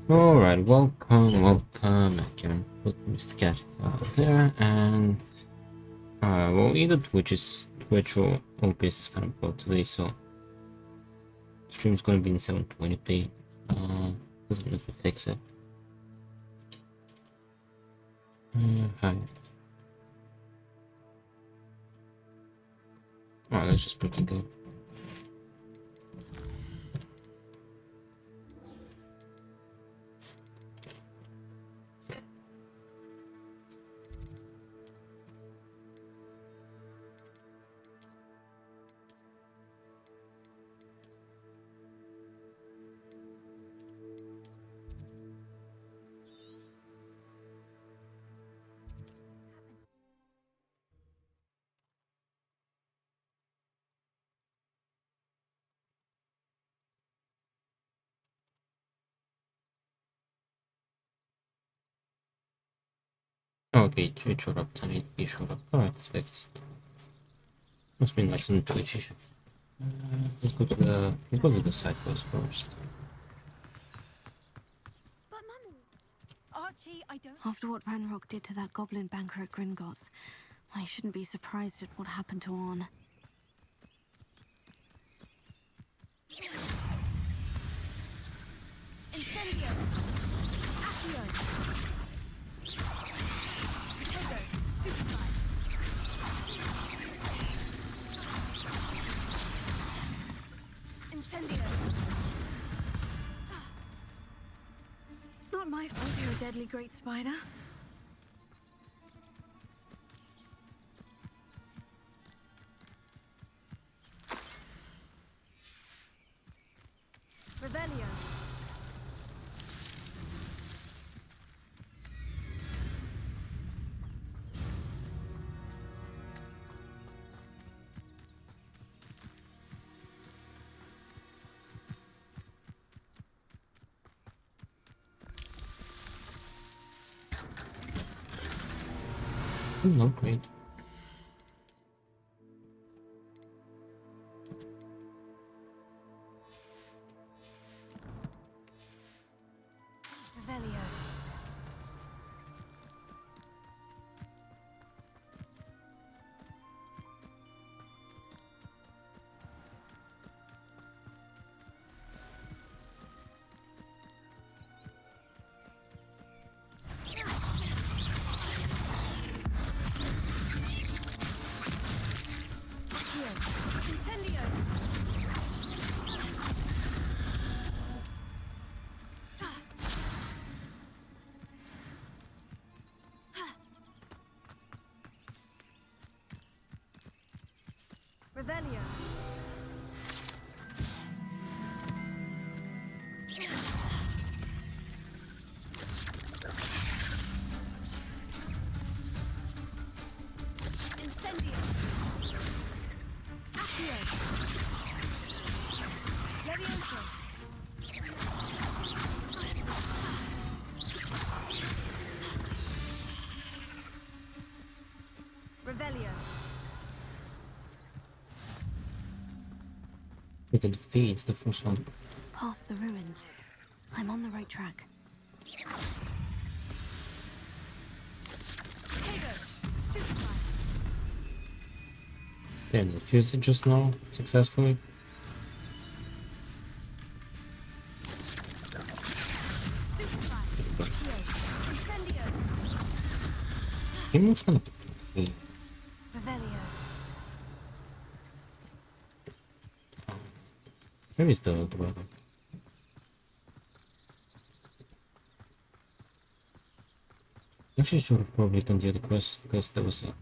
Alright, welcome. I can put Mr. Cat there, and well, either Twitch or OBS is kind of broke today, so stream's gonna be in 720p. Doesn't let me fix it. Hi. Alright, that's just pretty good. Okay, Twitch showed up, 1080p showed up. Alright, it's fixed. Must be like some Twitch issue. Let's go to the side quest first. But Mummy, Archie, I don't. After what Ranrock did to that goblin banker at Gringotts, I shouldn't be surprised at what happened to Orn. Incendio! Accio! Potato! Stupefy! Incendio! Not my fault you're a deadly great spider. Revelio! No, great. Revelio! Accio! Incendio! Revelio! Incendio! Accio! Levioso! Revelio! Look at the feeds, the first one. Past the ruins. I'm on the right track. Potato! Stupefy! Damn, defused it just now successfully. Stupefy! Accio! Incendio! Game looks kind of. Revelio! Maybe it's the weather. Actually, should have probably done the other quest because there was a.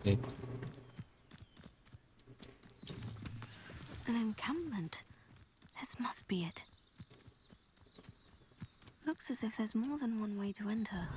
Okay. An encampment. This must be it. Looks as if there's more than one way to enter.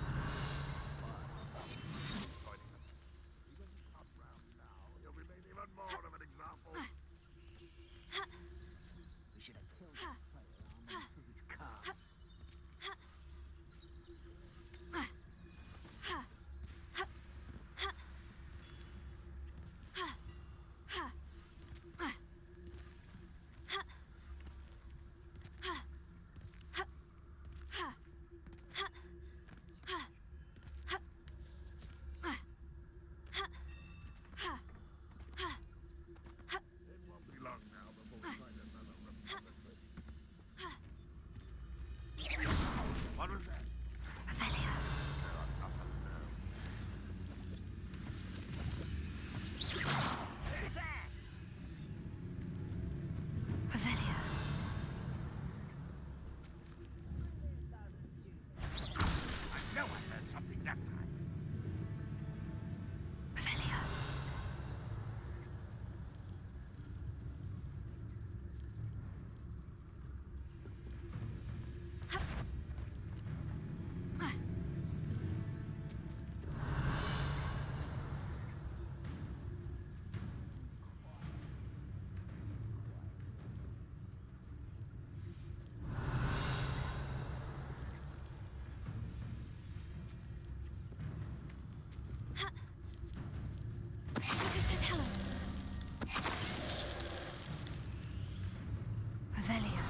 Revelio.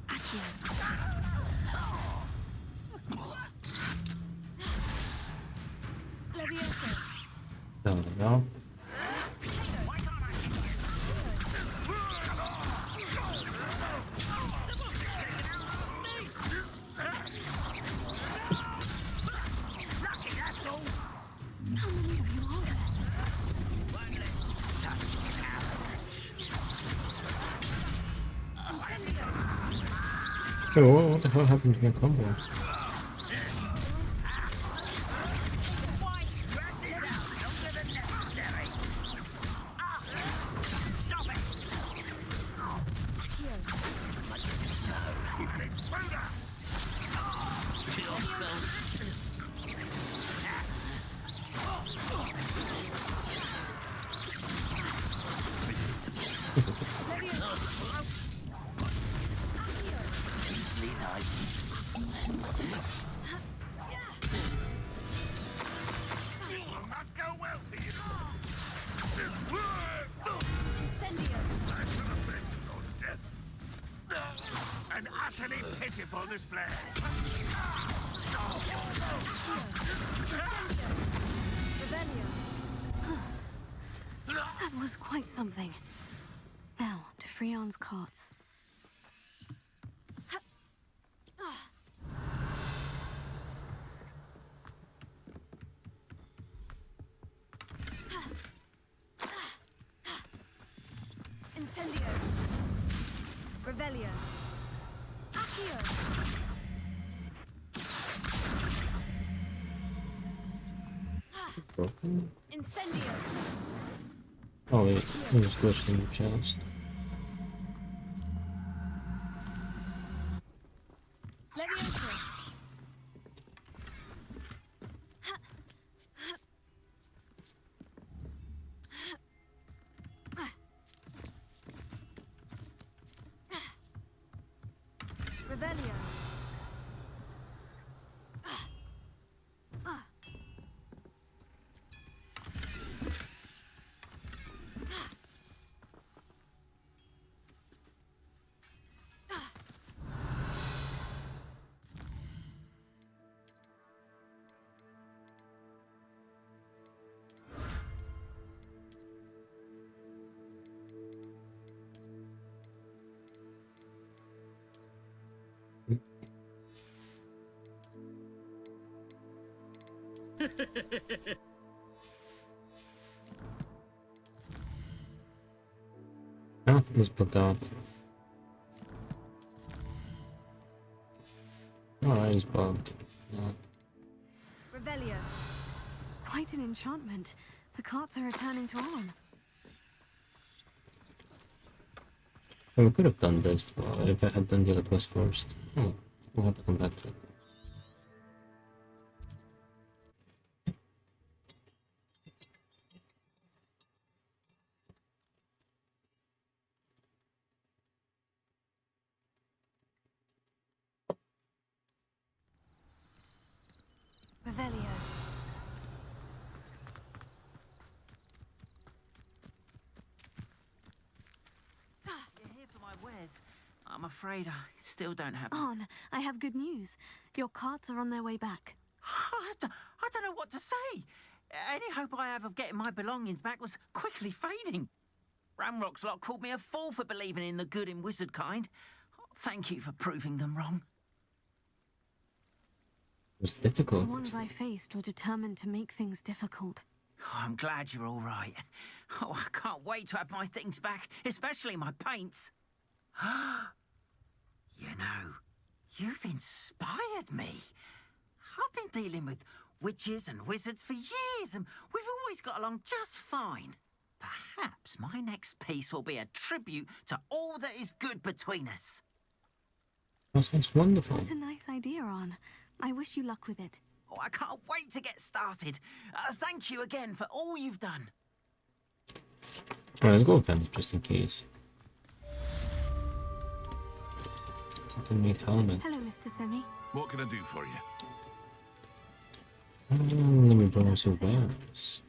Accio. Levioso. There we go. How many of you are there? Oh, what the hell happened to my combo? Incendio. An utterly pitiful display. Incendio. Revelio. That was quite something. Now, to Freon's carts. Incendio. Revelio. Accio. Broken? Incendio. Oh, it was glitched in the chest. Levioso. Revelio. Oh, let's put that. Oh, he's bugged. Yeah. Revelio. Quite an enchantment. The carts are returning to on. Well, we could have done this if I had done the other quest first. Oh, we'll have to come back to it. Revelio. You're here for my wares. I'm afraid I still don't have. On, I have good news. Your carts are on their way back. I don't know what to say. Any hope I have of getting my belongings back was quickly fading. Ramrock's lot called me a fool for believing in the good in wizard kind. Thank you for proving them wrong. It was The difficult. ones I faced were determined to make things difficult. Oh, I'm glad you're all right. Oh, I can't wait to have my things back, especially my paints. You know, you've inspired me. I've been dealing with witches and wizards for years, and we've always got along just fine. Perhaps my next piece will be a tribute to all that is good between us. That sounds wonderful. What a nice idea, On. I wish you luck with it. Oh, I can't wait to get started. Thank you again for all you've done. Alright, let's go with that just in case. Complete helmet. Hello, Mr. Semi. What can I do for you? Let me borrow some wares.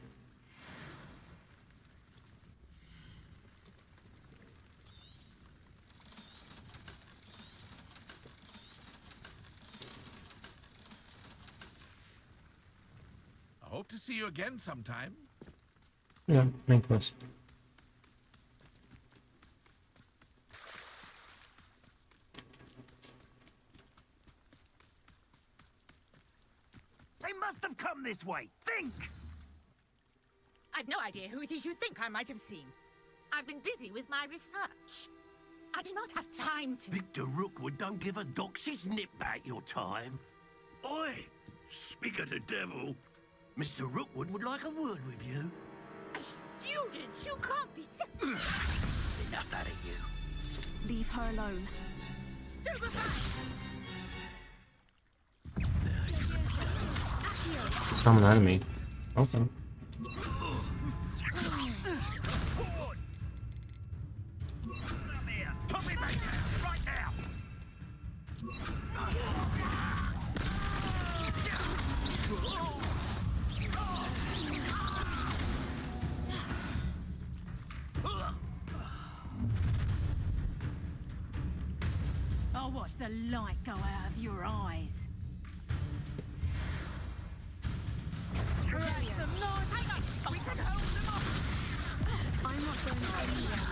Hope to see you again sometime. Yeah, main quest. They must have come this way. Think! I've no idea who it is you think I might have seen. I've been busy with my research. I do not have time to... Victor Rookwood don't give a doxy's nip back your time. Oi! Speak of the devil, Mr. Rookwood would like a word with you. A student? You can't be... Enough out of you. Leave her alone. Stupefy! Summon enemy. Okay. Come here. Put me back down right now. I'll watch the light go out of your eyes. I'm not going anywhere.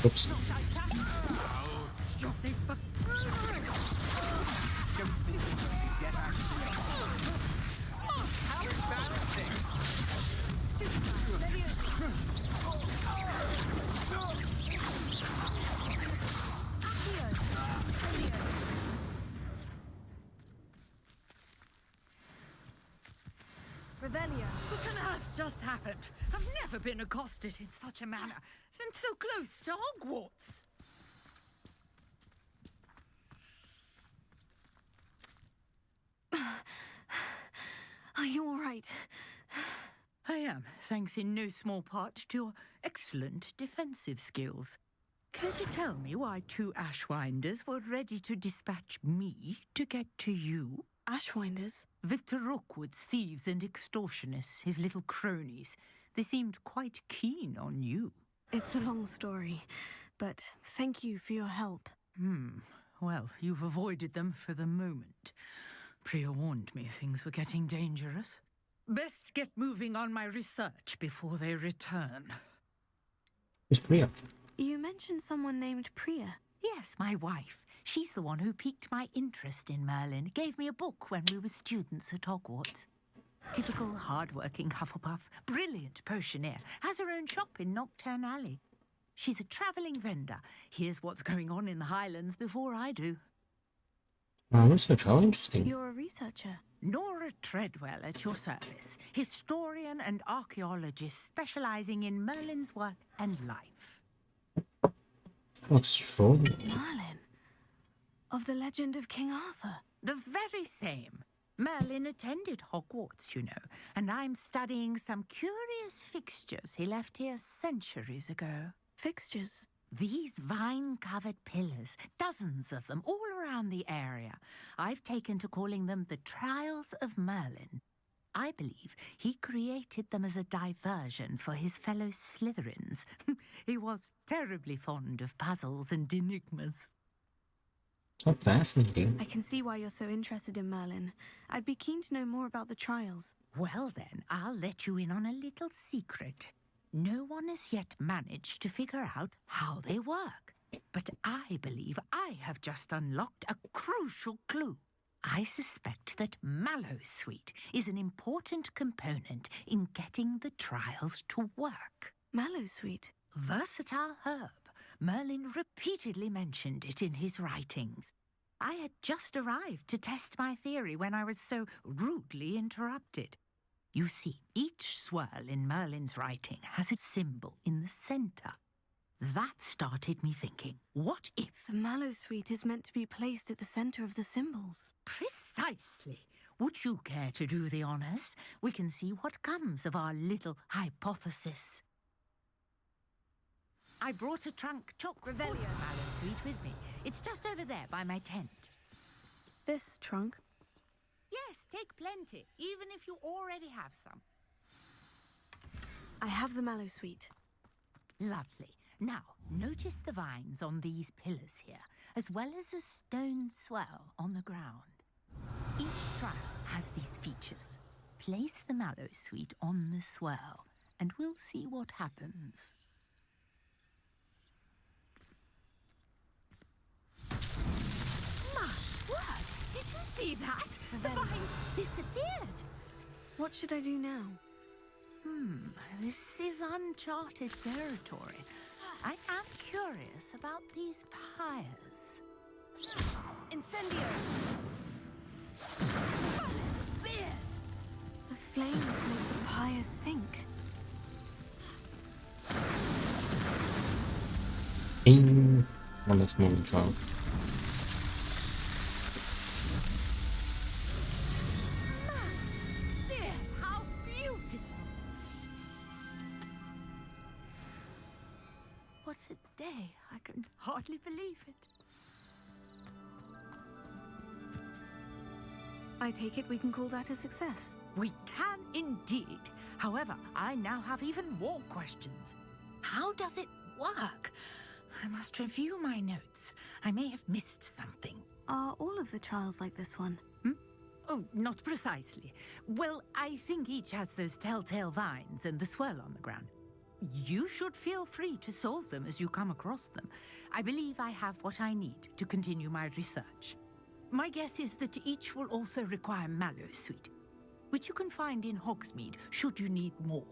Oops. Stop this Don't think you can get out of this. How embarrassing! Revelio. What on earth just happened? I've never been accosted in such a manner, and so close to Hogwarts. Are you all right? I am, thanks in no small part to your excellent defensive skills. Care to tell me why two Ashwinders were ready to dispatch me to get to you? Ashwinders? Victor Rookwood's thieves and extortionists, his little cronies. They seemed quite keen on you. It's a long story, but thank you for your help. Well, you've avoided them for the moment. Priya warned me things were getting dangerous. Best get moving on my research before they return. Who's Priya? You mentioned someone named Priya. Yes, my wife. She's the one who piqued my interest in Merlin. Gave me a book when we were students at Hogwarts. Typical hard-working Hufflepuff, brilliant potioneer, has her own shop in Knockturn Alley. She's a travelling vendor. Hears what's going on in the Highlands before I do. Research, how interesting. You're a researcher. Nora Treadwell at your service, historian and archaeologist specialising in Merlin's work and life. How extraordinary. Merlin. Of the legend of King Arthur. The very same. Merlin attended Hogwarts, you know, and I'm studying some curious fixtures he left here centuries ago. Fixtures. These vine-covered pillars, dozens of them, all around the area. I've taken to calling them the Trials of Merlin. I believe he created them as a diversion for his fellow Slytherins. He was terribly fond of puzzles and enigmas. So fascinating. I can see why you're so interested in Merlin. I'd be keen to know more about the trials. Well then, I'll let you in on a little secret. No one has yet managed to figure out how they work. But I believe I have just unlocked a crucial clue. I suspect that Mallowsweet is an important component in getting the trials to work. Mallowsweet. Versatile herb. Merlin repeatedly mentioned it in his writings. I had just arrived to test my theory when I was so rudely interrupted. You see, each swirl in Merlin's writing has a symbol in the centre. That started me thinking, what if... The Mallowsweet is meant to be placed at the centre of the symbols. Precisely. Would you care to do the honours? We can see what comes of our little hypothesis. I brought a trunk chock full of Mallowsweet with me. It's just over there by my tent. This trunk. Yes, take plenty, even if you already have some. I have the Mallowsweet. Lovely. Now, notice the vines on these pillars here, as well as a stone swell on the ground. Each trial has these features. Place the mallow sweet on the swirl, and we'll see what happens. My word! Did you see that? The vines disappeared! What should I do now? This is uncharted territory. I am curious about these pyres. Incendio! Beard! The flames make the pyres sink. In one less moment, child. Beard, how beautiful! What a day. I can hardly believe it. I take it we can call that a success. We can indeed. However, I now have even more questions. How does it work? I must review my notes. I may have missed something. Are all of the trials like this one? Oh, not precisely. Well, I think each has those telltale vines and the swirl on the ground. You should feel free to solve them as you come across them. I believe I have what I need to continue my research. My guess is that each will also require mallow sweet, which you can find in Hogsmeade should you need more.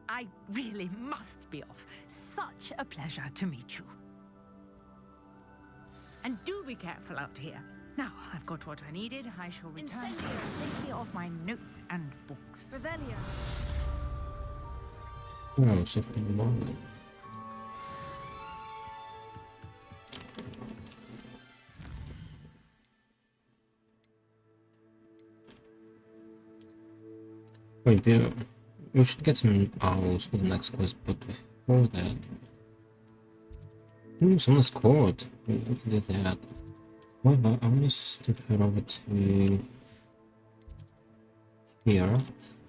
I really must be off. Such a pleasure to meet you. And do be careful out here. Now, I've got what I needed. I shall return to the safety of my notes and books. Revelio! Oh, shift in the morning. Wait, we should get some owls for the next quest, but before that... Ooh, someone's caught. We can do that. Why not? I want us to head over to... here.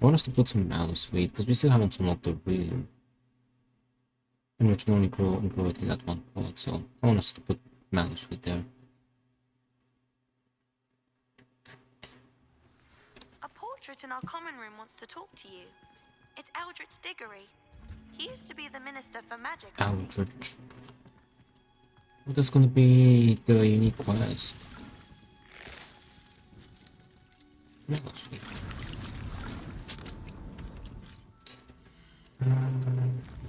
I want us to put some mallow sweet, because we still haven't unlocked the room. And we can only grow it in that one pot, so I want us to put mallow sweet there. A portrait in our common room wants to talk to you. It's Eldritch Diggory. He used to be the Minister for Magic. Eldritch. Well, that's gonna be the unique quest. Mallow sweet.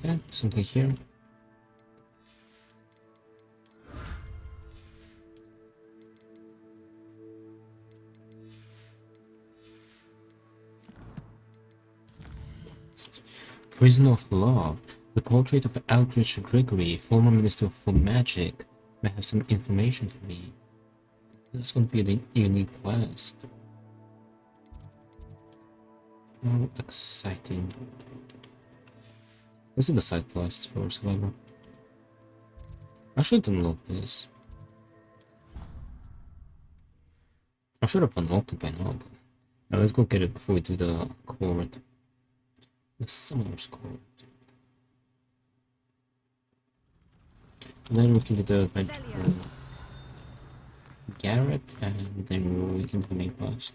Yeah, something here. Prison of Love. The portrait of Eldritch Gregory, former Minister for Magic, may have some information for me. That's going to be a unique quest. Oh, exciting. Let's do the side quests first, however. I should unlock this. I should have unlocked it by now, but now let's go get it before we do the court. The Summoner's Court. And then we can do the adventure. Garrett, and then we can do the main quest.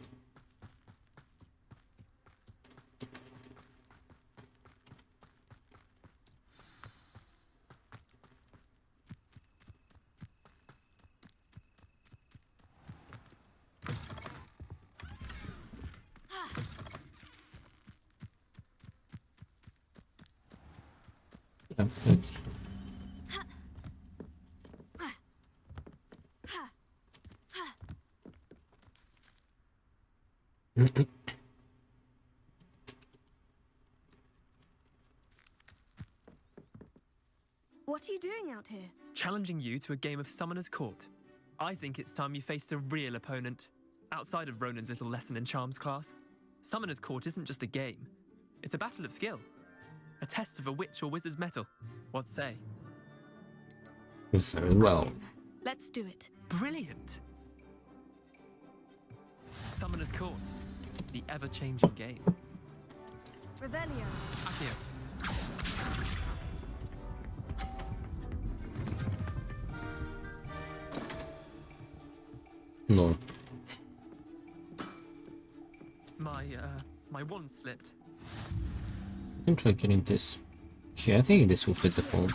What are you doing out here? Challenging you to a game of Summoner's Court. I think it's time you faced a real opponent, outside of Ronan's little lesson in charms class. Summoner's Court isn't just a game. It's a battle of skill. A test of a witch or wizard's mettle. What say? Very well. Let's do it. Brilliant! Summoner's Court. The ever-changing game. Revelio! Accio. No. my wand slipped. I can try getting this. Okay, I think this will fit the hole.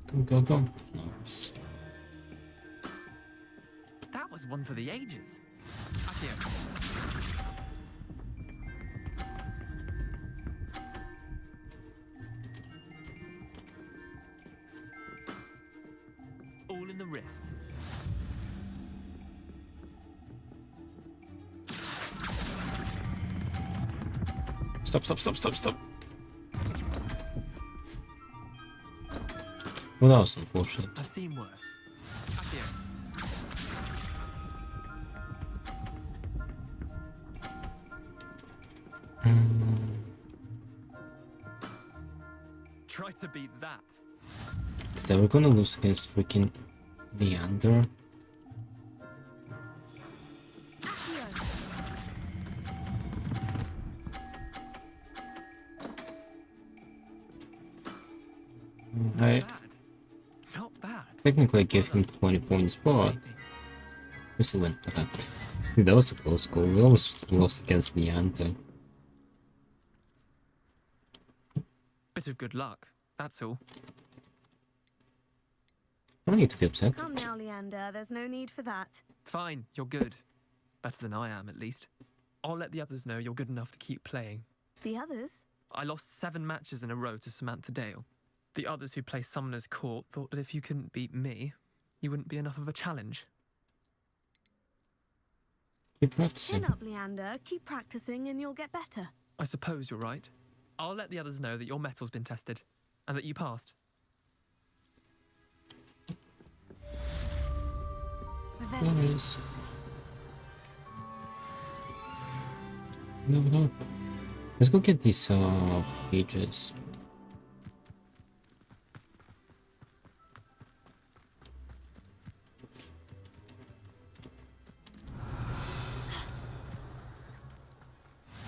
Go, go, go. Nice. That was one for the ages. Akio. All in the wrist. Stop, stop, stop, stop, stop. Well, that was unfortunate. I've seen worse. Akio. Try to beat that. Is that we're gonna lose against freaking Leander? I Not bad. technically gave him 20 points, but we still went for that. That was a close goal. We almost lost against Leander. Bit of good luck, that's all. I don't need to be upset. Come now, Leander. There's no need for that. Fine, you're good. Better than I am, at least. I'll let the others know you're good enough to keep playing. The others? I lost 7 matches in a row to Samantha Dale. The others who play Summoner's Court thought that if you couldn't beat me, you wouldn't be enough of a challenge. Keep practicing. Chin up, Leander. Keep practicing and you'll get better. I suppose you're right. I'll let the others know that your metal's been tested, and that you passed. Revelio. There is. Level up. Let's go get these pages.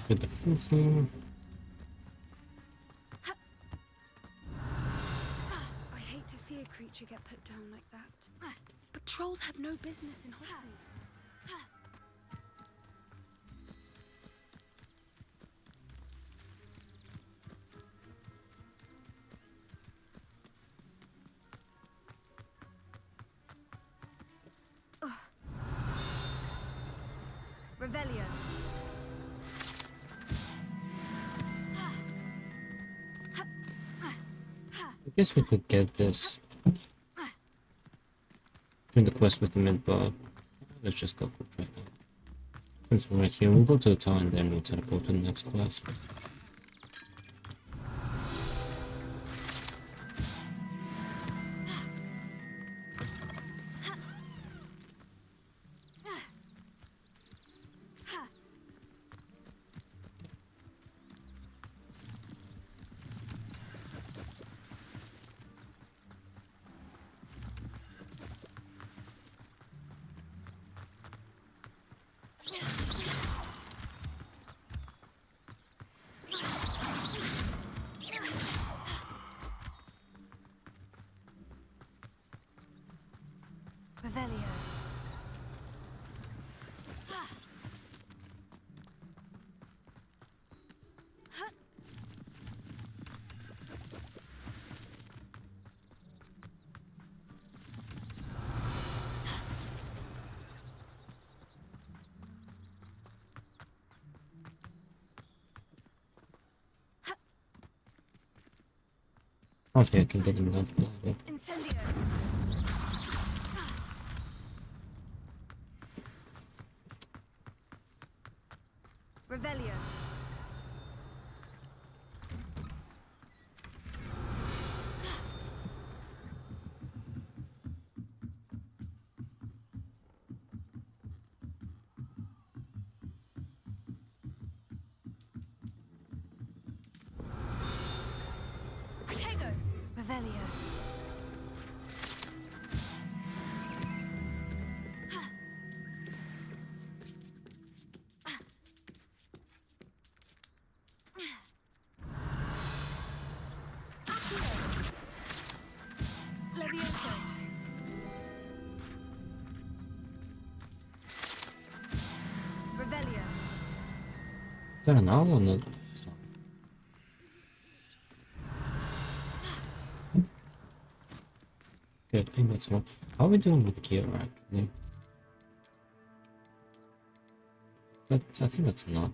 Get the flu. I hate to see a creature get put down like that. But trolls have no business in Hogwarts. Revelio. I guess we could get this. Doing the quest with the mid, but let's just go for it right now. Since we're right here, we'll go to the tower and then we'll teleport to the next quest. Revelio. Okay, I can get him done. Incendio. Revelio. Protego. Revelio. Levioso. Revelio. there an owl on the... Good, I think that's one. How are we doing with gear actually? I think that's not.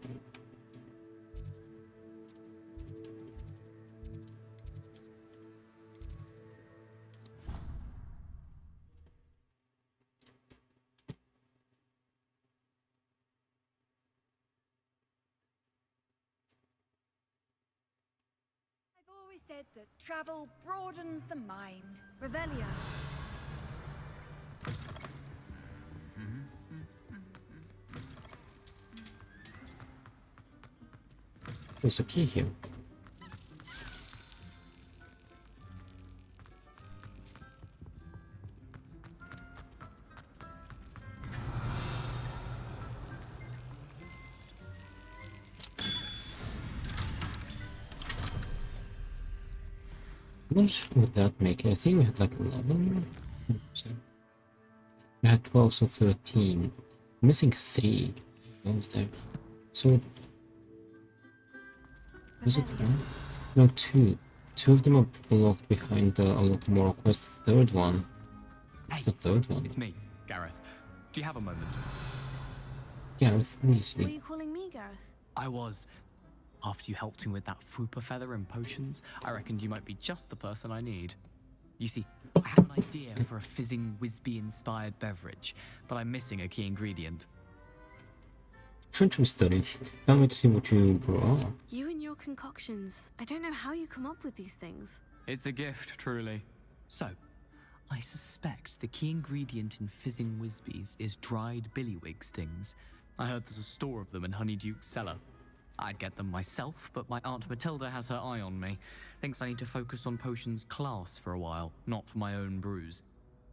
I've always said that travel broadens the mind. Revelio. There's a key here. I'm not sure what that make. I think we had like 11. We had 12, so 13. Missing 3. What was there? So was it one? No, 2. 2 of them are blocked behind the unlock more quest. The third one. What's the third one? It's me, Gareth. Do you have a moment? Gareth, Were really? you calling me Gareth? I was. After you helped me with that Fupa feather and potions, I reckoned you might be just the person I need. You see, I have an idea for a fizzing Wisby-inspired beverage, but I'm missing a key ingredient. French we study. Can't wait to see what you brought up. You and your concoctions. I don't know how you come up with these things. It's a gift, truly. So, I suspect the key ingredient in fizzing Wisbies is dried billywig stings. I heard there's a store of them in Honeyduke's cellar. I'd get them myself, but my Aunt Matilda has her eye on me. Thinks I need to focus on potions class for a while, not for my own brews.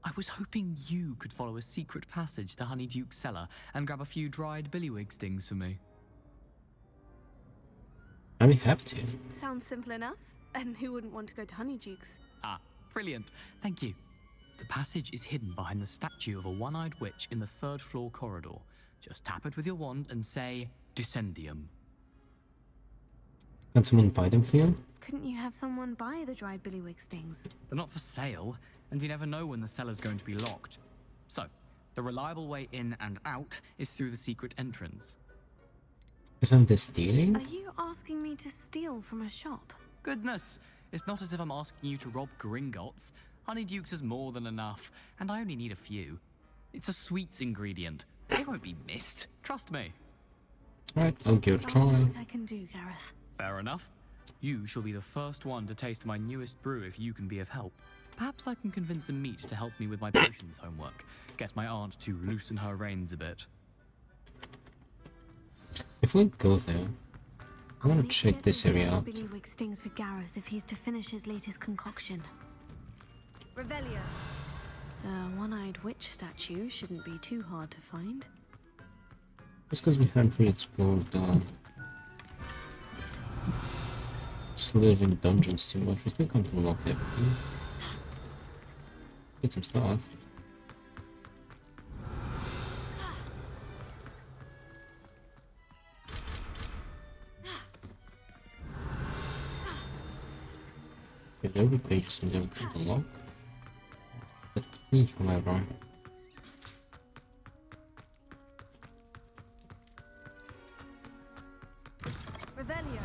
I was hoping you could follow a secret passage to Honeyduke's cellar and grab a few dried billywig stings for me. I'd be happy to. Sounds simple enough. And who wouldn't want to go to Honeyduke's? Ah, brilliant. Thank you. The passage is hidden behind the statue of a one-eyed witch in the 3rd floor corridor. Just tap it with your wand and say, Descendium. Can someone buy them for you? Couldn't you have someone buy the dried billywig stings? They're not for sale, and you never know when the cellar's going to be locked. So, the reliable way in and out is through the secret entrance. Isn't this stealing? Are you asking me to steal from a shop? Goodness, it's not as if I'm asking you to rob Gringotts. Honeyduke's is more than enough, and I only need a few. It's a sweets ingredient. They won't be missed, trust me. Right, I'll give it a I'll try. see what I can do, Gareth. Fair enough. You shall be the first one to taste my newest brew if you can be of help. Perhaps I can convince a meat to help me with my potions homework. Get my aunt to loosen her reins a bit. If we go there, I want to check this area out. Billywig stings for Gareth if he's to finish his latest concoction. Revelio. A one-eyed witch statue shouldn't be too hard to find. Just because we haven't really explored the Slytherin dungeons too much, we still can't unlock everything. Get some stuff. There will be pages in there we can unlock. The key, however. Revelio.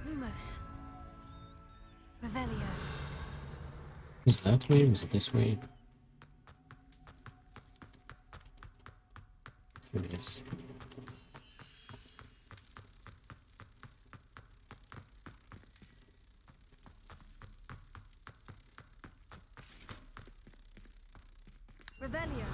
Lumos. Revelio. Is that way or is it this way? Here it is. Revelio.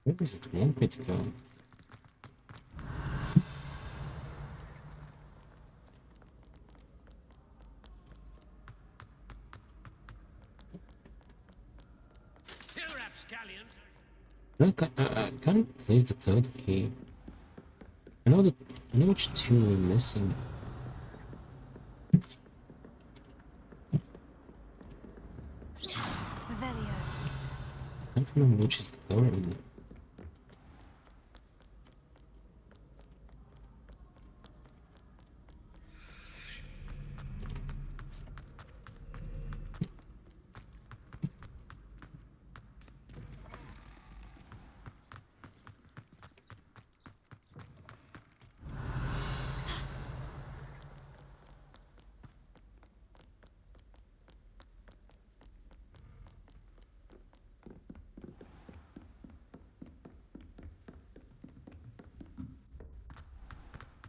Where does it want me to go? I can't place the third key. I know which two we're missing. Revelio. I can't remember which is the third.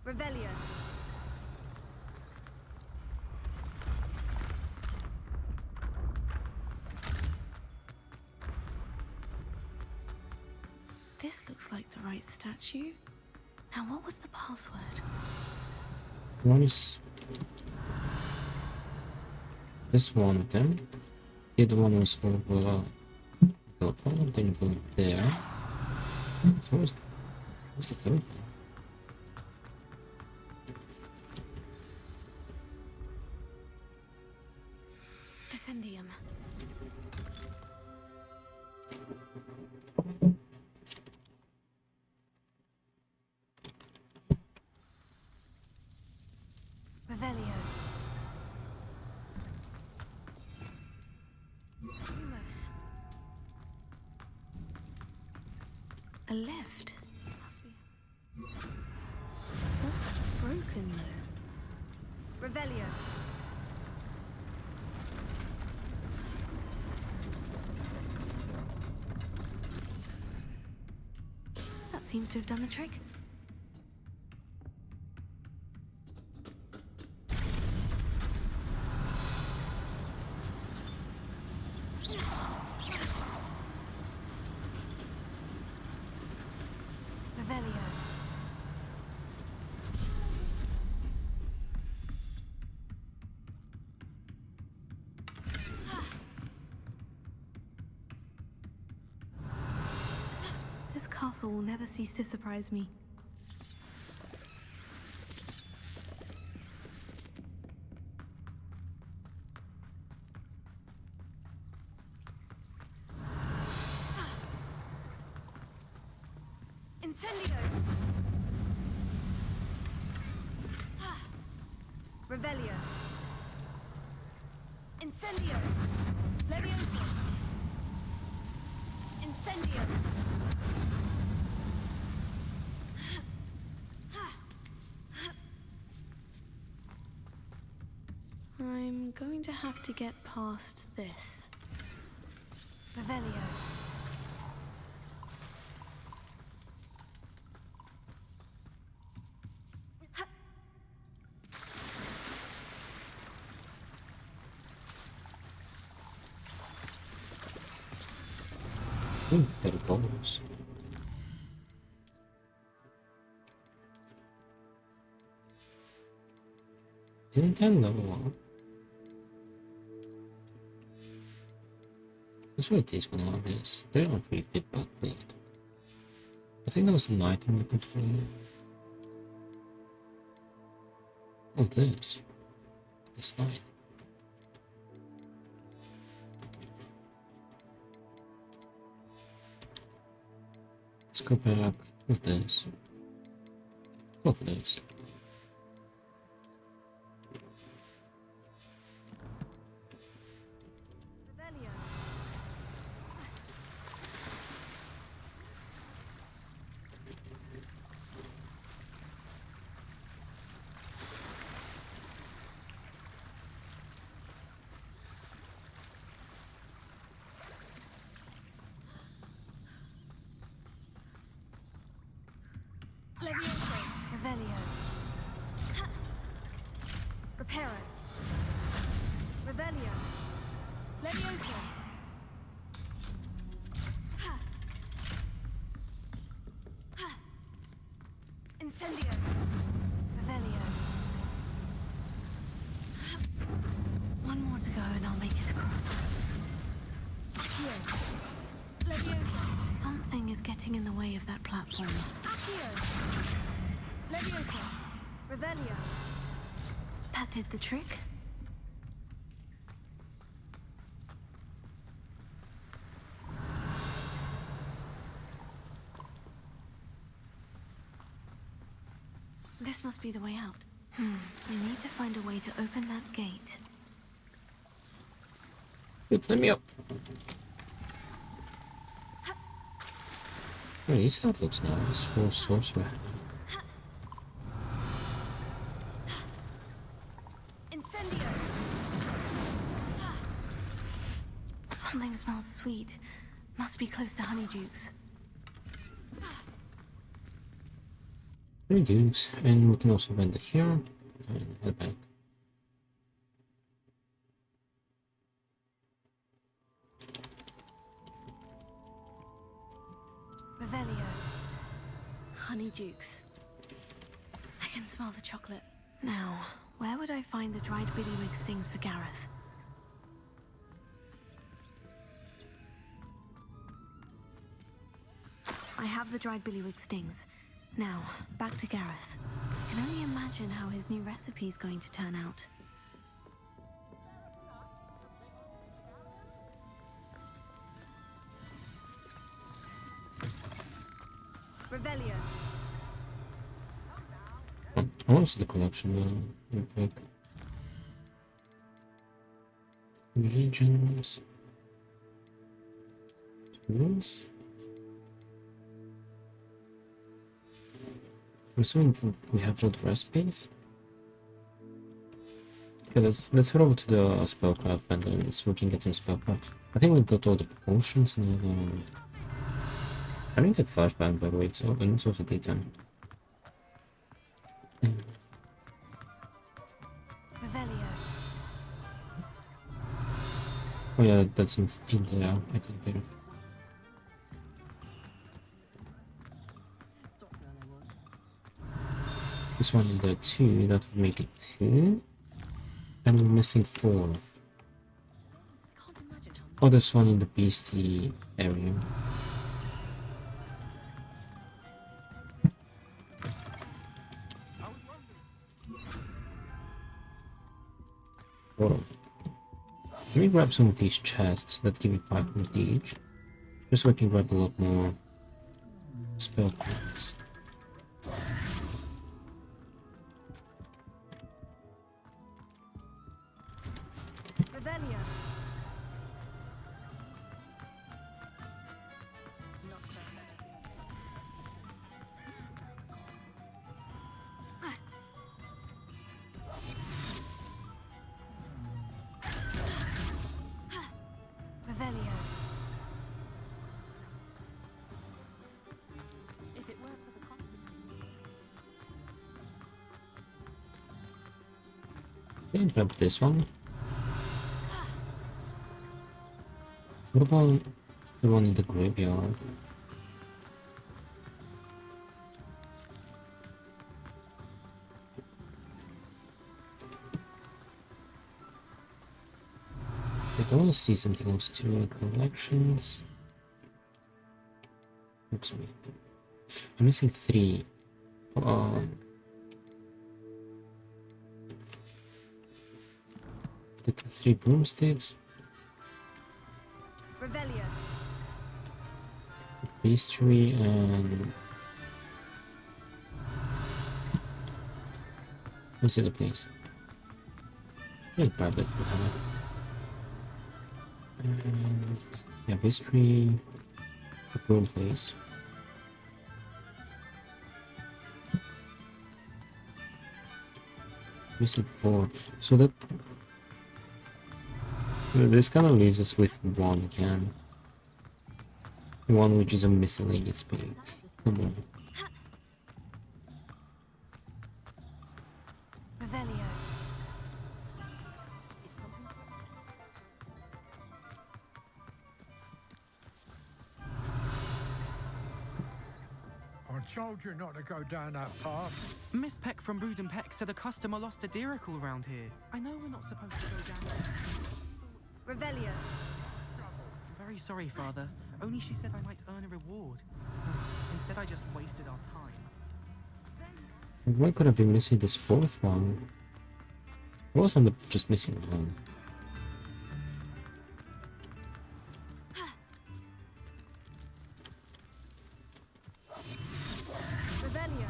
Revelio. This looks like the right statue. Now, what was the password? One is this one of them. The other one was over. Go on, then go there. So what's the third one? Descendium. Revelio. Lumos. A lift. Must be. Looks broken though. Revelio. That seems to have done the trick. Revelio. This castle will never cease to surprise me. Incendio. Revelio. Incendio. Levioso. Incendio. I'm going to have to get past this. Revelio. There it goes. Didn't I level up? That's what it is for nowadays. They don't really fit back blade. I think that was an item we could play. Oh, this. This light. Let's go back with this. Go for this. Revelio. Levioso. Revelio. Reparo. Revelio. Levioso. Incendio. Revelio. One more to go and I'll make it across. Accio. Leviosa. Something is getting in the way of that platform. Accio. Leviosa. Revelio. That did the trick. This must be the way out. I need to find a way to open that gate. Wait, let me up. Oh, his health looks nice for sorcerer. Incendio. Something smells sweet. Must be close to Honeydukes. Reduce, and we can also vent it here and head back. Revelio. Honeydukes. I can smell the chocolate. Now, where would I find the dried billywig stings for Gareth? I have the dried billywig stings. Now, back to Gareth. I can only imagine how his new recipe is going to turn out. Revelio. I want to see the collection real quick. Regions. Tools. I'm assuming we have all the recipes. Okay, let's head over to the spellcraft vendor so we can get some spellcraft. I think we've got all the potions and I didn't get flashback by the way, and it's also daytime. Revelio. Oh yeah, that's in there. I can get it. This one in there too, that would make it 2. And we're missing 4. Oh, there's one in the beastie area. Oh. Let me grab some of these chests that give me 500 each. Just so I can grab a lot more spell points. Revelio. Revelio. If it were for the Okay, grab this one. What about the one in the graveyard? I don't want to see something else too. Collections. Looks weird. I'm missing 3. The 3 broomsticks. Revelio. Pastry and what's the other place? I'll grab it. And yeah, pastry, the broom place. Missing 4. So that this kind of leaves us with 1 can. One which is a miscellaneous page. Come on. Revelio. Aren't told you not to go down that path. Miss Peck from Brood and Peck said a customer lost a deeracle around here. I know we're not supposed to go down there. Revelio. I'm very sorry, Father. Only she said I might earn a reward. Instead, I just wasted our time. Why could I be missing this fourth one? Or was I just missing one? Revelio.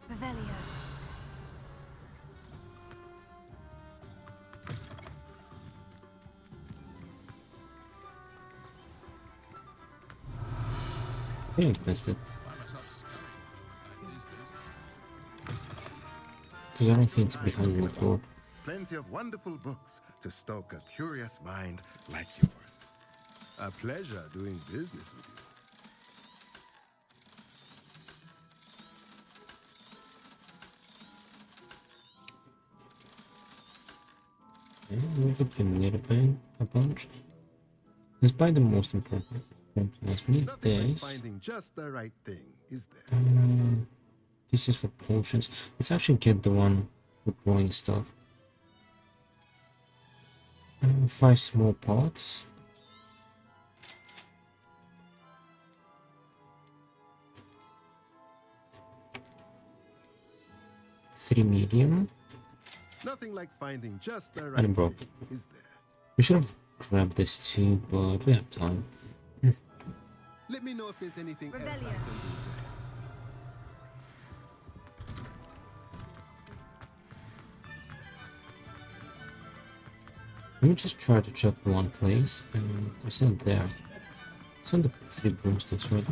Revelio. I think I missed it. Because I don't think it's behind the door. Plenty of wonderful books to stoke a curious mind like yours. A pleasure doing business with you. We've been a bunch. Despite the most important ones, we need Nothing like this. finding just the right thing, is there? This is for potions. Let's actually get the one for growing stuff. 5 small pots. Three medium. Nothing like finding just the And right broke. thing, is there? We should have grabbed this too, but we have time. Let me know if there's anything else I Revelio. can do to help. Let me just try to check one place, and it's not there. It's on the 3 broomsticks, right?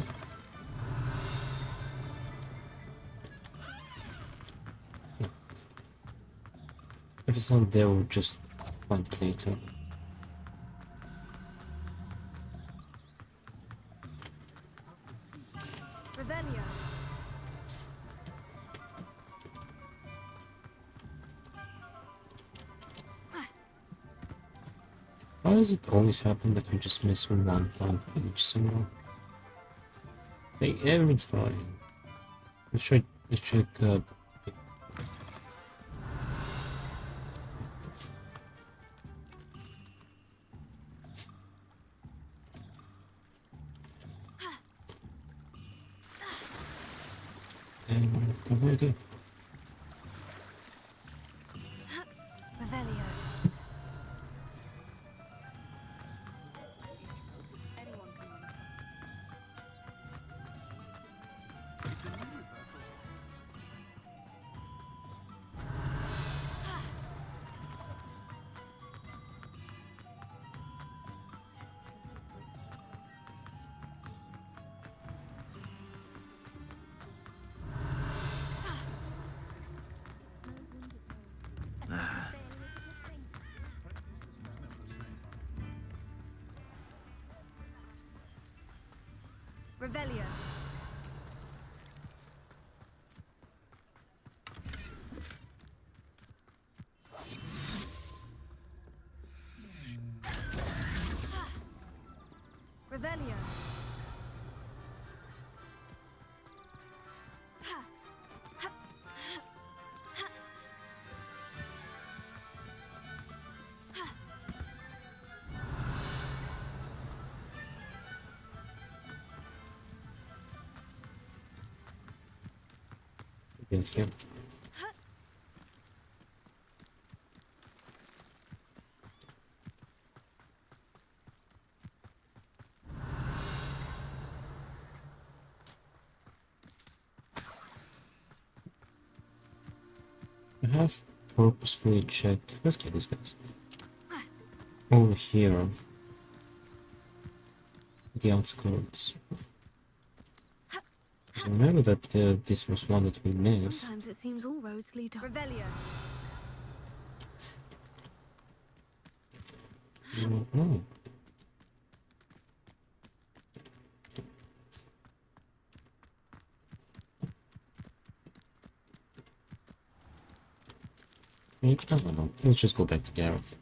Yeah. If it's not there, we'll just find it later. Revelio. Why does it always happen that we just miss one plant each somehow? Hey, everything's fine. Let's check, and over there. Revelio. Revelio. Revelio. Thank you. I have purposefully checked. Let's get these guys over here. the outskirts. Because I remember that this was one that we missed. Sometimes it seems all roads lead to Revelio. No. I don't know. Let's just go back to Gareth.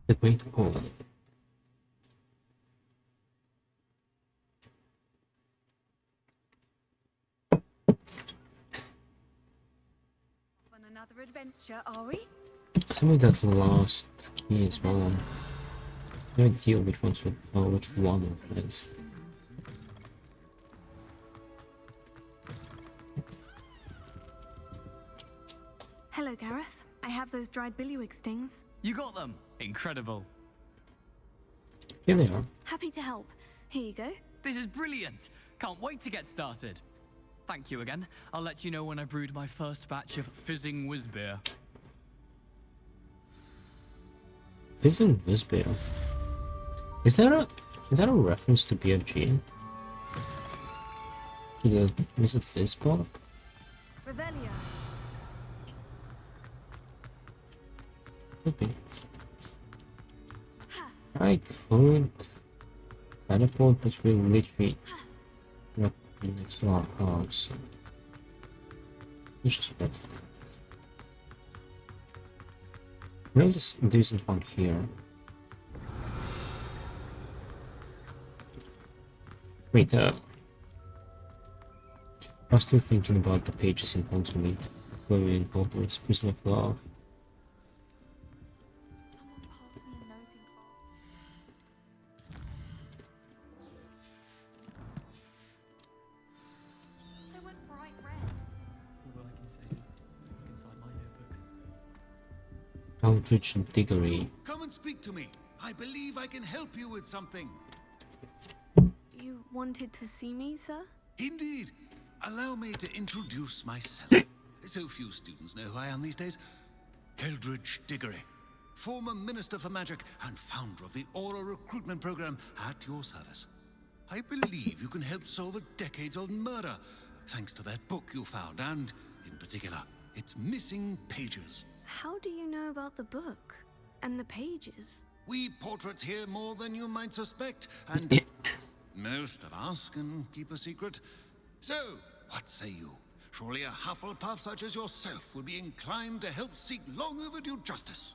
The Great Hall. On another adventure, are we? Tell me that last key as well. No idea which one's which one of them is. Hello, Gareth. I have those dried billywig stings. You got them! Incredible. Here they are. Happy to help. Here you go. This is brilliant! Can't wait to get started. Thank you again. I'll let you know when I brewed my first batch of fizzing whizbeer. Fizzing Whizbeer. Is that a reference to BFG? To the is it Fizzball? Revelio. Could be. I could teleport, but we'll literally not next to our house. Let's just wait. No, there isn't one here. Wait, I was still thinking about the pages in Hogsmeade, where we in Hogwarts, Prison of Love. Eldritch Diggory. Come and speak to me. I believe I can help you with something. You wanted to see me, sir? Indeed. Allow me to introduce myself. So few students know who I am these days. Eldritch Diggory, former Minister for Magic and founder of the Aura Recruitment Program at your service. I believe you can help solve a decades-old murder, thanks to that book you found, and, in particular, its missing pages. How do you know about the book? And the pages? We portraits hear more than you might suspect, and most of us can keep a secret. So, what say you? Surely a Hufflepuff such as yourself would be inclined to help seek long overdue justice.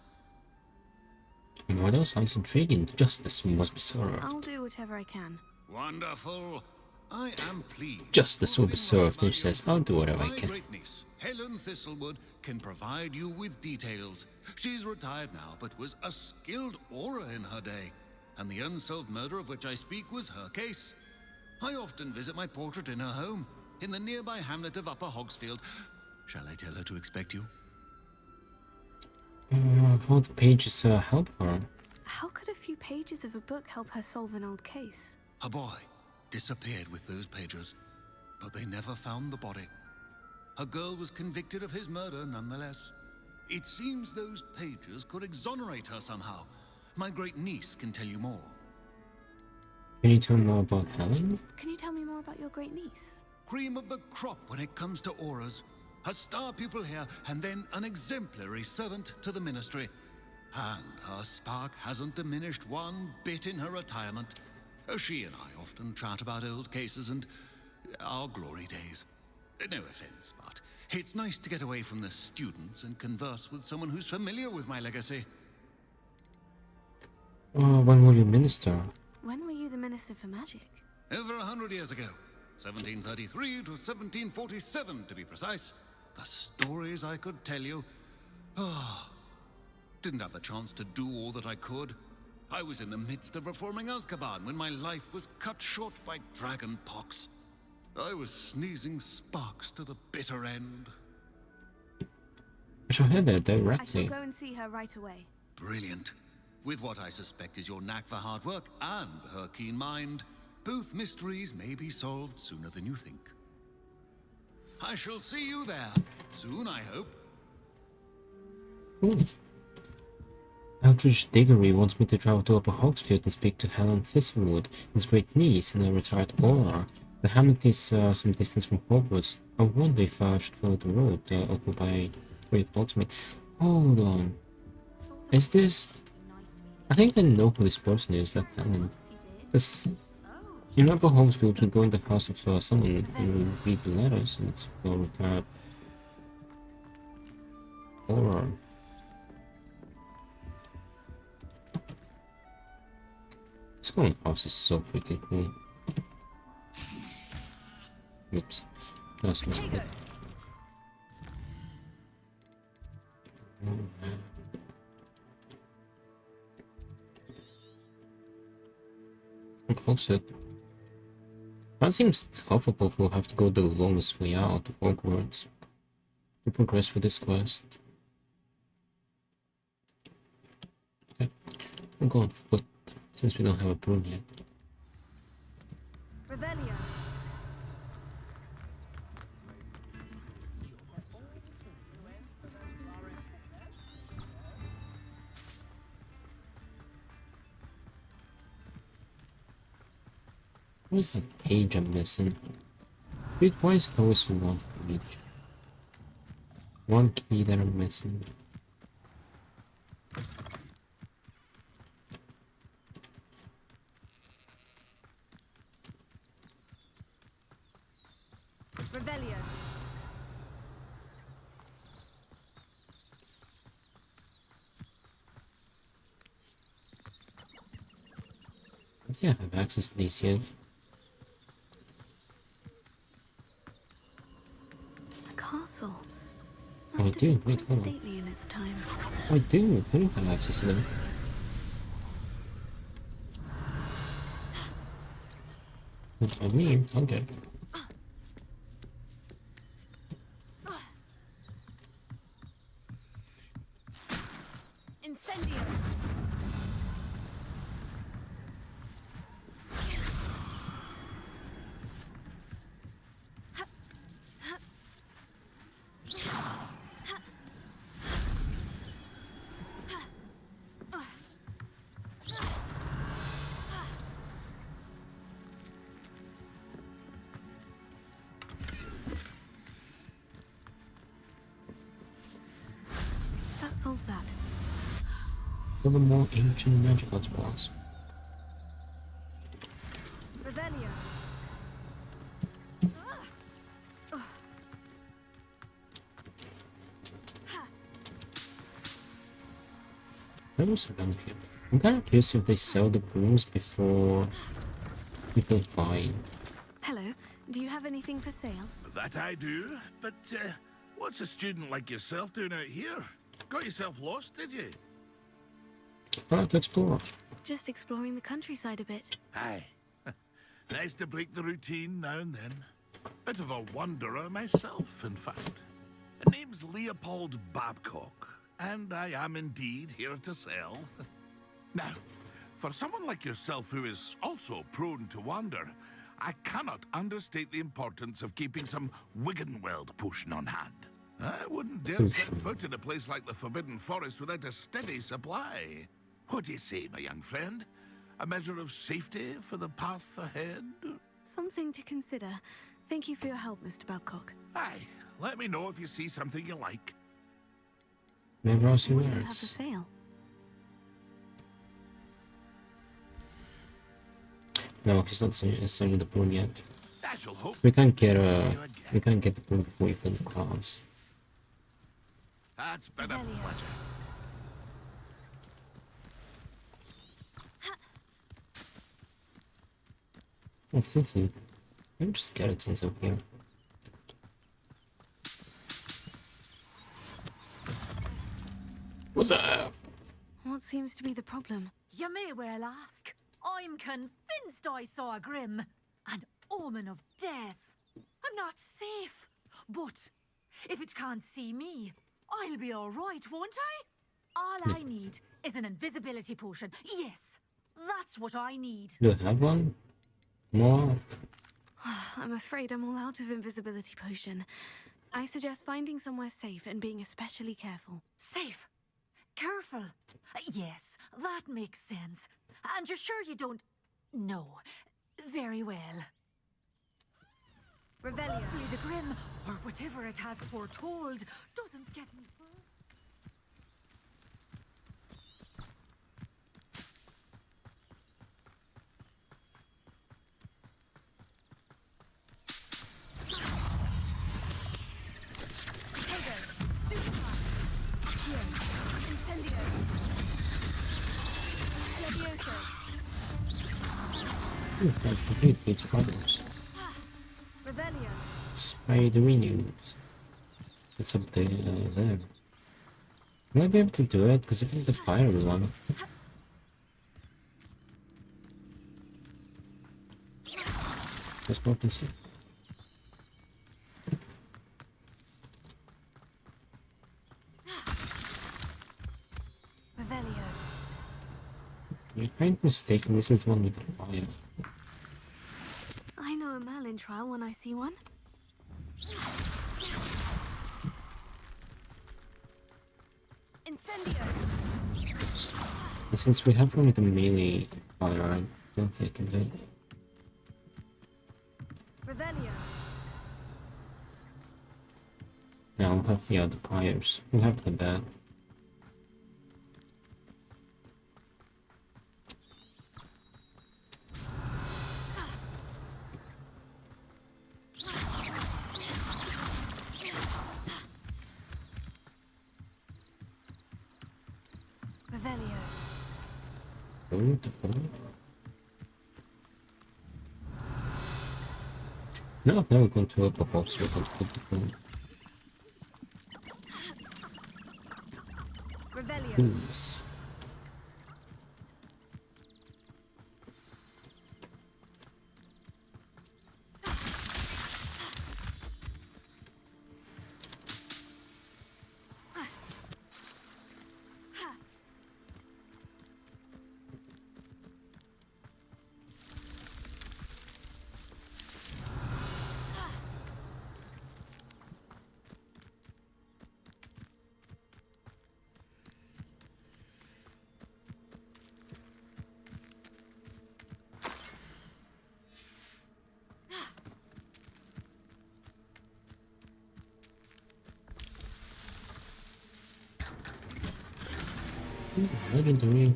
What else sounds intriguing? Justice must be served. I'll do whatever I can. Wonderful. I am pleased. Justice will be served, he says. I'll do whatever I My can. great niece, Helen Thistlewood, can provide you with details. She's retired now, but was a skilled aura in her day. And the unsolved murder of which I speak was her case. I often visit my portrait in her home, in the nearby hamlet of Upper Hogsfield. Shall I tell her to expect you? How the pages help her? How could a few pages of a book help her solve an old case? A boy disappeared with those pages, but they never found the body. A girl was convicted of his murder nonetheless. It seems those pages could exonerate her somehow. My great niece can tell you more. Can you tell me more about Helen? Can you tell me more about your great niece? Cream of the crop when it comes to auras. A star pupil here, and then an exemplary servant to the ministry. And her spark hasn't diminished one bit in her retirement. She and I often chat about old cases and our glory days. No offense, but it's nice to get away from the students and converse with someone who's familiar with my legacy. When will you minister? When were you the Minister for Magic? Over 100 years ago. 1733 to 1747, to be precise. The stories I could tell you. Didn't have the chance to do all that I could. I was in the midst of reforming Azkaban when my life was cut short by dragon pox. I was sneezing sparks to the bitter end. I shall head there I directly. shall go and see her right away. Brilliant. With what I suspect is your knack for hard work and her keen mind, both mysteries may be solved sooner than you think. I shall see you there. Soon, I hope. Cool. Eldridge Diggory wants me to travel to Upper Hawksfield and speak to Helen Thistlewood, his great niece and a retired aura. The hamlet is some distance from Hogwarts. I wonder if I should follow the road opened by Great Hogsmeade. Hold on. Is this... I think I know who this person is, that Helen. This... In Upper Hawksfield, we go in the house of someone and read the letters, and it's for retired aura. This going house is so freaking cool. Oops. That's not good. I'm closer. That seems Hufflepuff will have to go the longest way out of Hogwarts to progress with this quest. Okay, we'll go on foot since we don't have a broom yet. Revelio. What is that page I'm missing? Dude, why is it always one page? One key that I'm missing. Revelio. I think I have access to these yet. A castle. Oh, I do. Wait, hold on. Stately in its time. I do. I don't have access to them. What I mean, okay. Incendio. That solves that. One of the more ancient magic hotspots. Revelio. There was a gun here. I'm kind of curious if they sell the brooms before people buy. Hello. Do you have anything for sale? That I do, but what's a student like yourself doing out here? Got yourself lost, did you? Alright, to explore. Just exploring the countryside a bit. Aye. Nice to break the routine now and then. Bit of a wanderer myself, in fact. The name's Leopold Babcock, and I am indeed here to sell. Now, for someone like yourself who is also prone to wander, I cannot understate the importance of keeping some Wiggenweld potion on hand. I wouldn't dare set foot in a place like the Forbidden Forest without a steady supply. What do you say, my young friend? A measure of safety for the path ahead? Something to consider. Thank you for your help, Mr. Babcock. Aye, let me know if you see something you like. Maybe I'll see What do where you have for sale? No, he's not selling the broom yet. I shall hope We can't get the broom before we play the class. That's been a pleasure. Oh, Fifi. Let me just get it since I'm here. What's up? What seems to be the problem? You may well ask. I'm convinced I saw a Grim, an omen of death. I'm not safe. But if it can't see me, I'll be all right, won't I? All I need is an invisibility potion. Yes, that's what I need. Do I have one? What? I'm afraid I'm all out of invisibility potion. I suggest finding somewhere safe and being especially careful. Safe? Careful. Yes, that makes sense. And you're sure you don't know very well? Revelio. Hopefully the Grim, or whatever it has foretold, doesn't get me first. Incendio. Levioso. That's complete its problems. Revelio. Spiderinius. It's up there. Will I be able to do it? Because if it's the fiery one. Let's go up and see. Revelio. You're kind of mistaken, this is one with the fire. I know a Merlin trial when I see one. Incendio. And since we have one with the melee fire, I don't think I can do it. Revelio. Now we'll have the other fires. We'll have to go back. Revelio. Oh, the fuck? No, I've never gone to a box with a phone. Revelio. Oops. Legendary.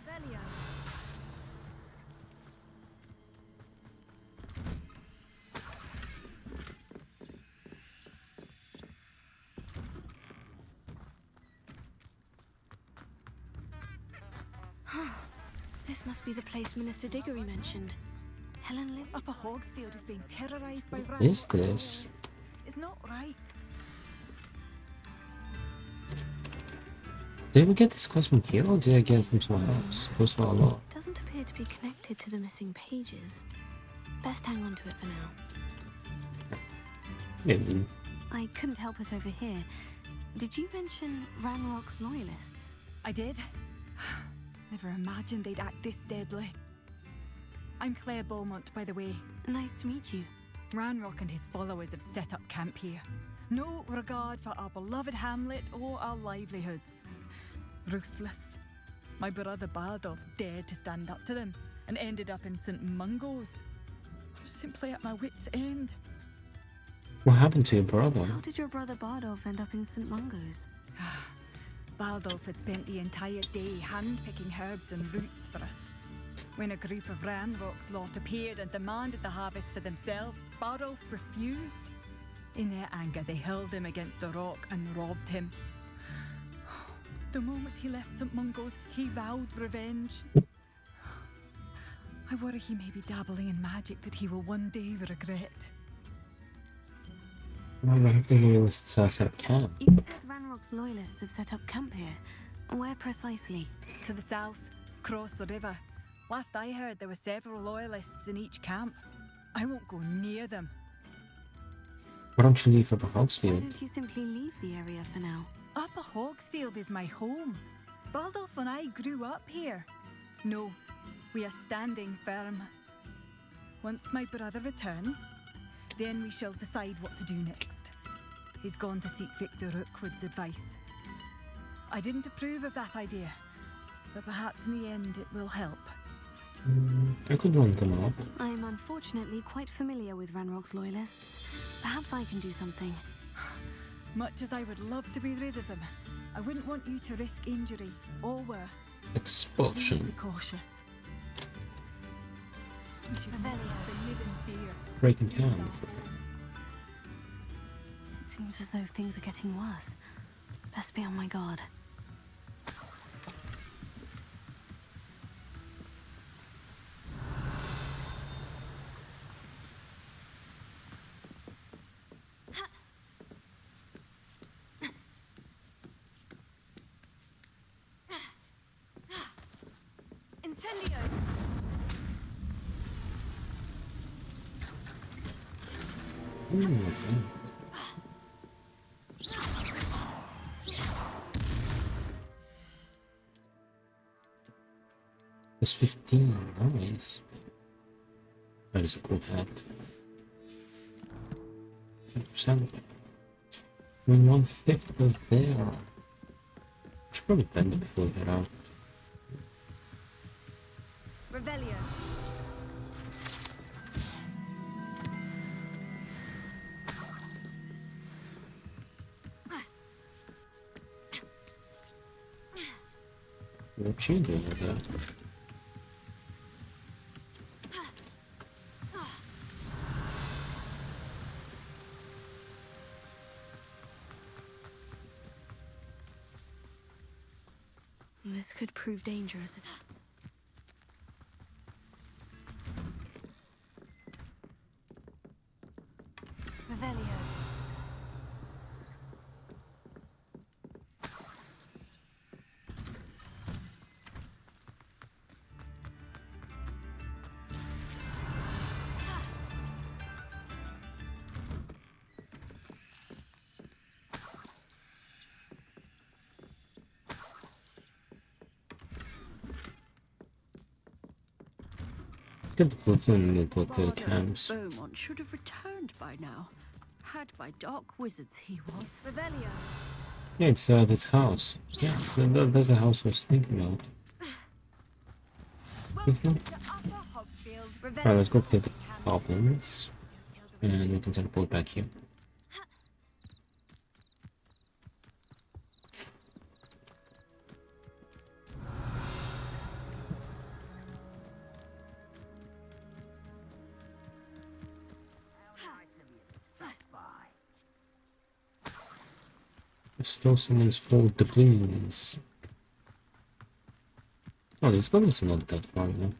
Revelio. This must be the place Minister Diggory mentioned. Helen lives Upper Hogsfield is being terrorized by What is this? It's not right. Did we get this quest from here or did I get it from someone else? It was from a lot. doesn't appear to be connected to the missing pages. Best hang on to it for now. Maybe. I couldn't help it over here. Did you mention Ranrock's loyalists? I did. Never imagined they'd act this deadly. I'm Claire Beaumont, by the way. Nice to meet you. Ranrock and his followers have set up camp here. No regard for our beloved hamlet or our livelihoods. Ruthless. My brother Bardolph dared to stand up to them and ended up in St. Mungo's. I'm simply at my wit's end. What happened to your brother? How did your brother Bardolph end up in St. Mungo's? Bardolph had spent the entire day hand-picking herbs and roots for us. When a group of Ranrock's lot appeared and demanded the harvest for themselves, Bardolph refused. In their anger, they hurled him against a rock and robbed him. The moment he left St. Mungo's, he vowed revenge. I worry he may be dabbling in magic that he will one day regret. Why do I have the loyalists set up camp? You said Ranrock's loyalists have set up camp here. Where precisely? To the south, across the river. Last I heard, there were several loyalists in each camp. I won't go near them. Why don't you leave Upper Why Hogsfield? don't you simply leave the area for now? Upper Hogsfield is my home. Baldolf and I grew up here. No, we are standing firm. Once my brother returns, then we shall decide what to do next. He's gone to seek Victor Rookwood's advice. I didn't approve of that idea, but perhaps in the end it will help. I could run them up. I am unfortunately quite familiar with Ranrock's loyalists. Perhaps I can do something. Much as I would love to be rid of them, I wouldn't want you to risk injury, or worse. Expulsion. Please be cautious. We should never live in fear. Breaking camp. It seems as though things are getting worse. Best be on my guard. Incendio! It's 15, nice. That is a cool hat. 5%. I mean, 1/5 of there. Should probably bend it before we get out. Revelio. What's she doing with that? This could prove dangerous. Revelio. Let's get the platoon and we'll go to the camps. Beaumont should have returned by now. Had by dark wizards he was. Revelio. Yeah, it's this house. Yeah, there's a house I was thinking about. Alright, let's go kill the goblins. And we can teleport back here. Still someone's for doubloons. Oh, these goblins are not that far, you know.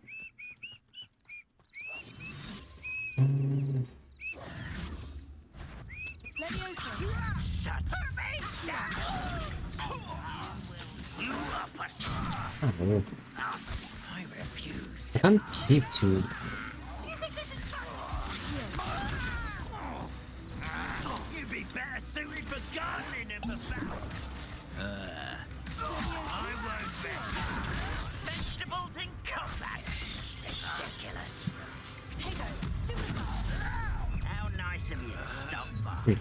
Oh, I refuse. I can't keep two. You'd be better suited for gardening than for battle. I won't bet. Vegetables in combat. Ridiculous. How nice of you to stop by.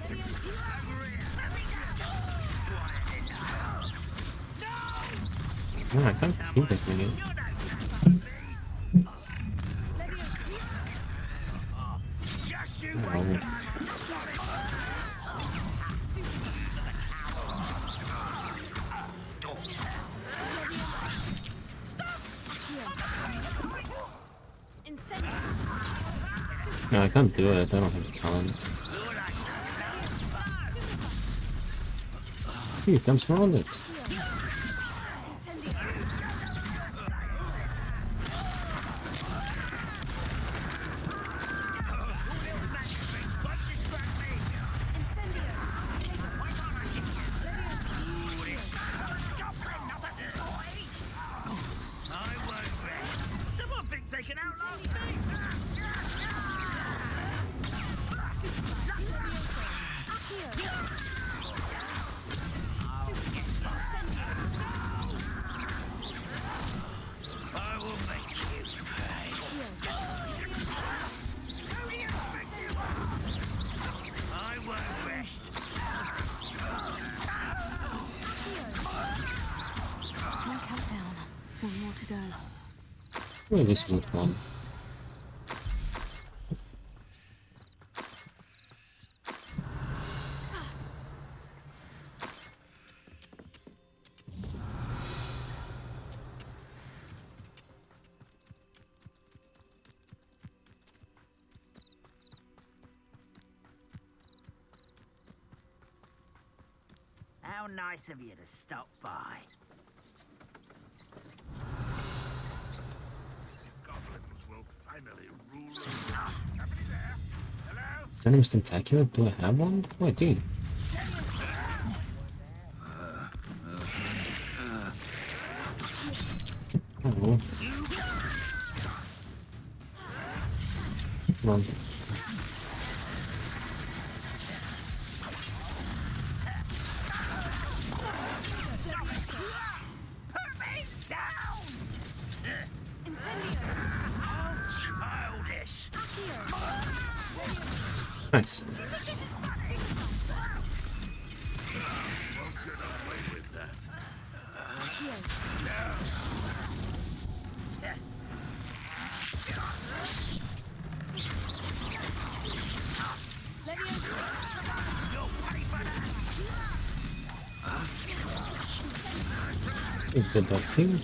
No, I can't keep that many. Oh. No, I can't do it. I don't have the talent. He comes around it. Where is wood one? How nice of you to stop by. Goblins will finally rule the world. Somebody there? Hello? Venomous Tentacular? Do I have one? Oh, I do. Oh. Come on. Nice. Is the dog thing?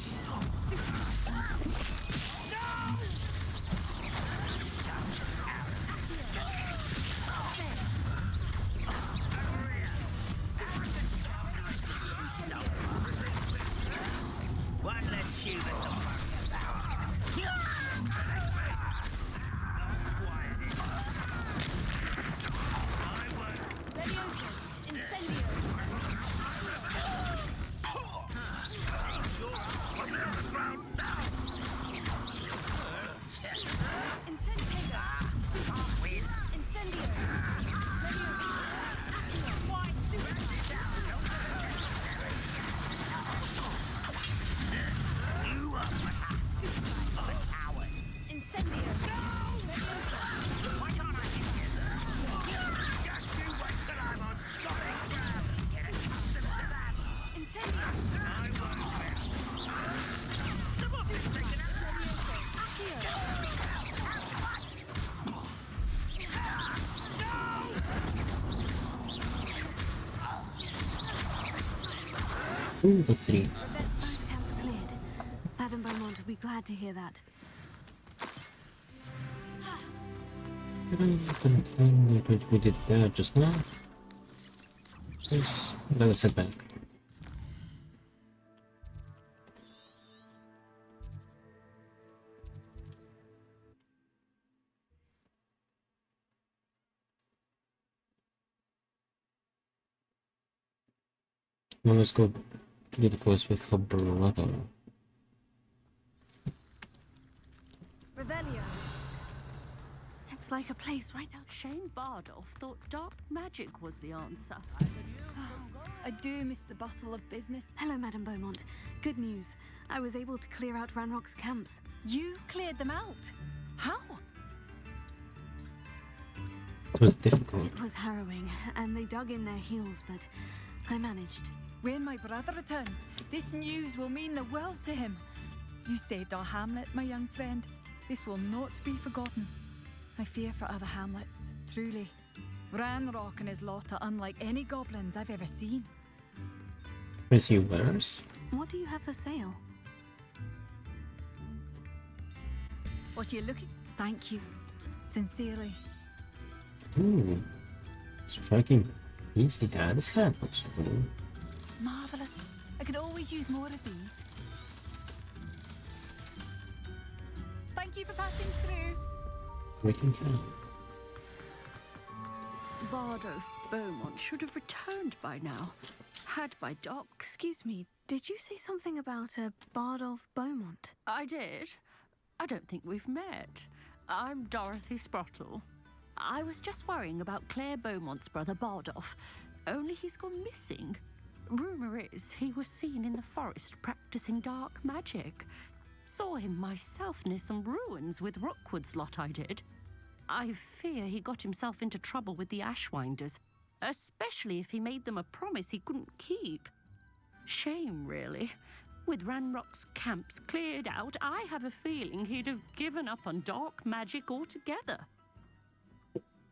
Ooh, the three. Camp's cleared. Madame Beaumont will be glad to hear that. We did that just now. Yes, let's head back. Now let's go do the quest with her brother. Revelio. It's like a place right out. Shane Bardolph thought dark magic was the answer. I do miss the bustle of business. Hello, Madame Beaumont. Good news. I was able to clear out Ranrock's camps. You cleared them out? How? It was difficult. It was harrowing, and they dug in their heels, but I managed. When my brother returns, this news will mean the world to him. You saved our hamlet, my young friend. This will not be forgotten. I fear for other hamlets, truly. Ranrock and his lot are unlike any goblins I've ever seen. Is he wares? What do you have for sale? What are you looking? Thank you. Sincerely. Ooh. Striking. Easy guy. This hat looks cool. Marvelous. I could always use more of these. Thank you for passing through. We can count. Bardolph Beaumont should have returned by now. Had by doc. Excuse me, did you say something about a Bardolph Beaumont? I did. I don't think we've met. I'm Dorothy Sprottle. I was just worrying about Claire Beaumont's brother Bardolph, only he's gone missing. Rumour is he was seen in the forest practicing dark magic. Saw him myself near some ruins with Rookwood's lot I did. I fear he got himself into trouble with the Ashwinders, especially if he made them a promise he couldn't keep. Shame, really. With Ranrock's camps cleared out, I have a feeling he'd have given up on dark magic altogether.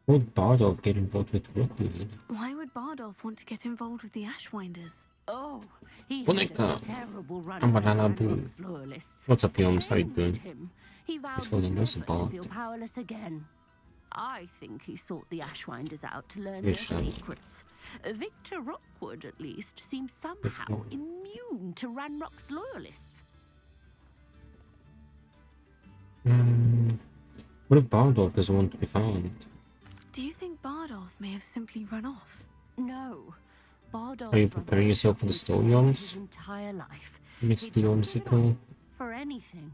Would Bardolph get involved with Rookwood? Why would Bardolph want to get involved with the Ashwinders? Oh, he Boneka. had a terrible run Ambalala with Boo. Ranrock's loyalists. What's up, Yoms? How you doing? Him. He vowed He's holding never us to about. feel powerless again. I think he sought the Ashwinders out to learn Yes, their sir. secrets. Victor Rookwood, at least, seems somehow immune to Ranrock's loyalists. What if Bardolph doesn't want to be found? Do you think Bardolph may have simply run off? No. Bardolph's Are you run preparing away yourself for the his story, Yoms? entire life. Misty Yomsicle? For anything.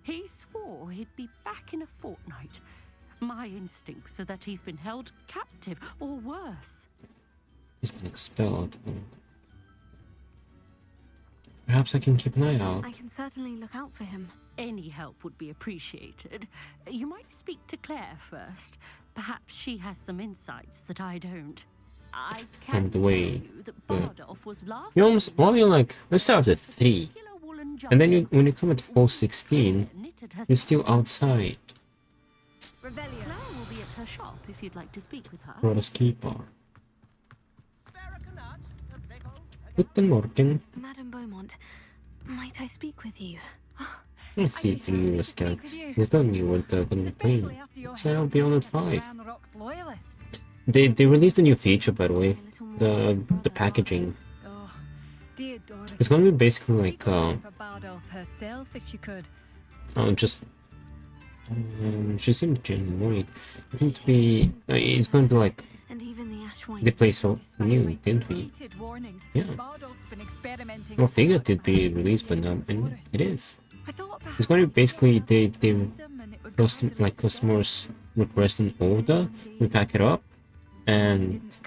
He swore he'd be back in a fortnight. My instincts are that he's been held captive, or worse. He's been expelled. Perhaps I can keep an eye out. I can certainly look out for him. Any help would be appreciated. You might speak to Claire first. Perhaps she has some insights that I don't. I can And the way. tell you that Bardolph was last Yoms, why are you like, let's start at 3. And then when you come at 4:16, you're still outside. Claire will be at her shop if you'd like to speak with her. Rhoda's Keeper. Guten Morgen. Madame Beaumont, might I speak with you? I see through your scan. It's not me what they're gonna be playing. So I'll be on at 5. They released a new feature, by the way. The packaging. It's gonna be basically like just she seemed genuine. I think to be it's going to be like they play so new, didn't we? Yeah. I figured it'd be released, but no, and it is. It's going to be basically customers request an order, we pack it up, and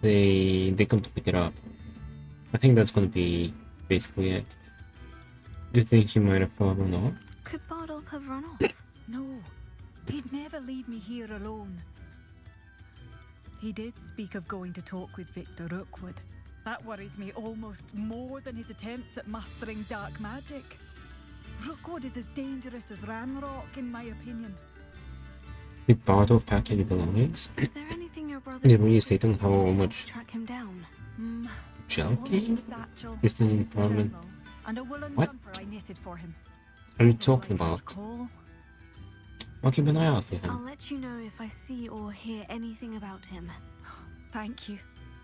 they come to pick it up. I think that's going to be basically it. Do you think he might have run off? Could Bardolph have run off? No, he'd never leave me here alone. He did speak of going to talk with Victor Rookwood. That worries me almost more than his attempts at mastering dark magic. Rookwood is as dangerous as Ranrock, in my opinion. Did Bardolph pack any belongings? Is there anything your brother Did really state on how much track him down? jelly is the environment? And a woolen What jumper I knitted for him. are you talking about? I'll keep an eye out for I'll him. let you know if I see or hear anything about him. Thank you.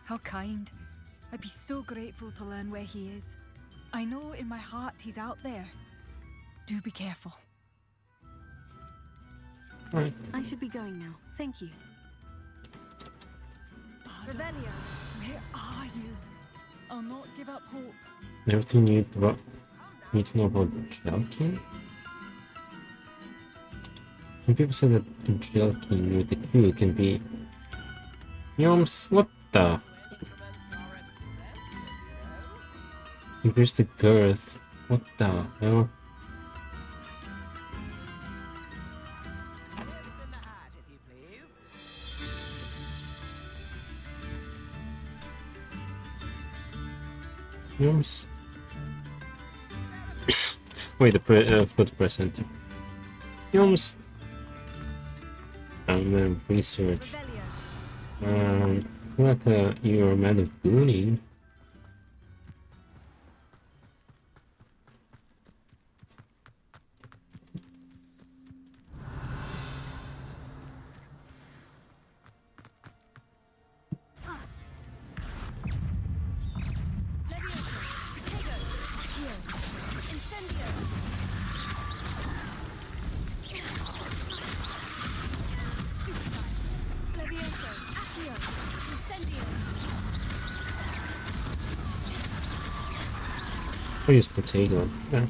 How kind. I'd be so grateful to learn where he is. I know in my heart he's out there. Do be careful. Alright. I should be going now. Thank you. Revelio, where are you? I'll not give up hope. Everything you need to know about joking? Some people say that joking with the crew can be... Yoms, what the... Increase the girth. What the hell? Yoms. Wait, I forgot to press enter. Yoms. I'm gonna research. Like you're a man of gooning. I use potato. Yeah.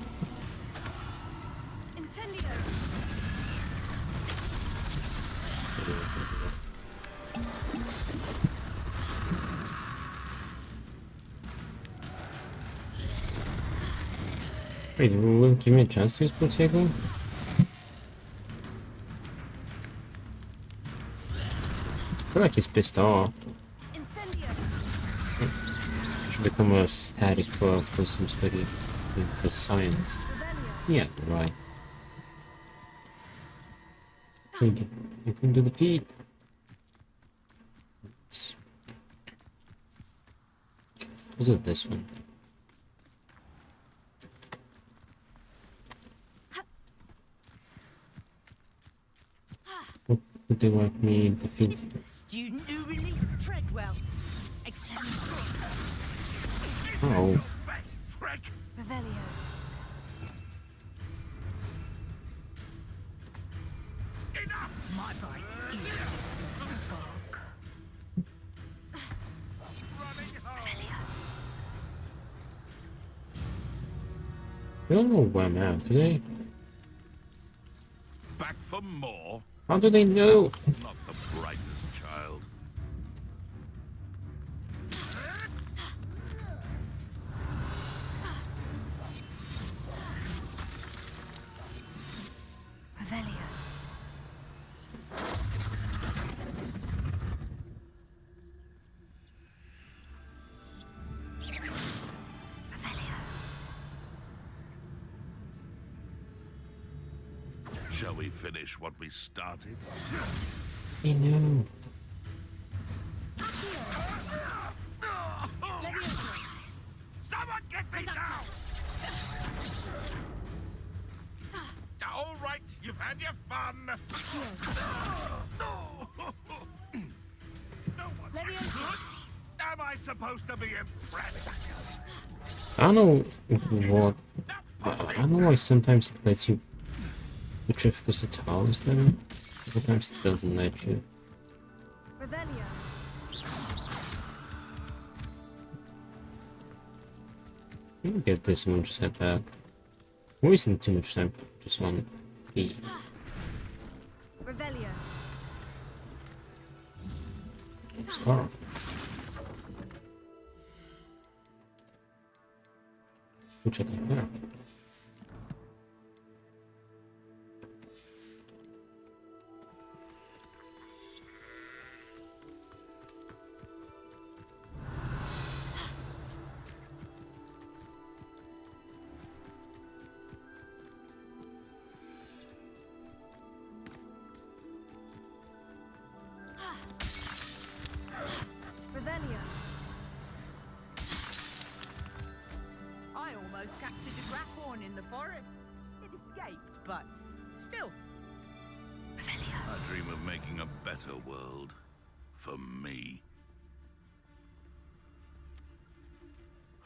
Wait, will it give me a chance to use potato? I feel like he's pissed off. I should become a static for some study. for science. Yeah, right. You can do the feat. Is it this one? Would they like me to defeat? Student who released Treadwell. Oh. Revelio. My bite is bark. They don't know where I'm at, do they? Back for more? How do they know? Not the brightest child. Revelio. Shall we finish what we started? I know. Someone get me down! All right, you've had your fun. Am I supposed to be impressed? I don't know what. I don't know why sometimes it lets you petrificate the towers there. Other times it doesn't let you. Revelio. You can get this and we'll just head back. We're wasting too much time for just one feat. Revelio. Scarf. We'll check it out. Revelio. I almost captured a grapphorn in the forest. It escaped, but still. I dream of making a better world. For me.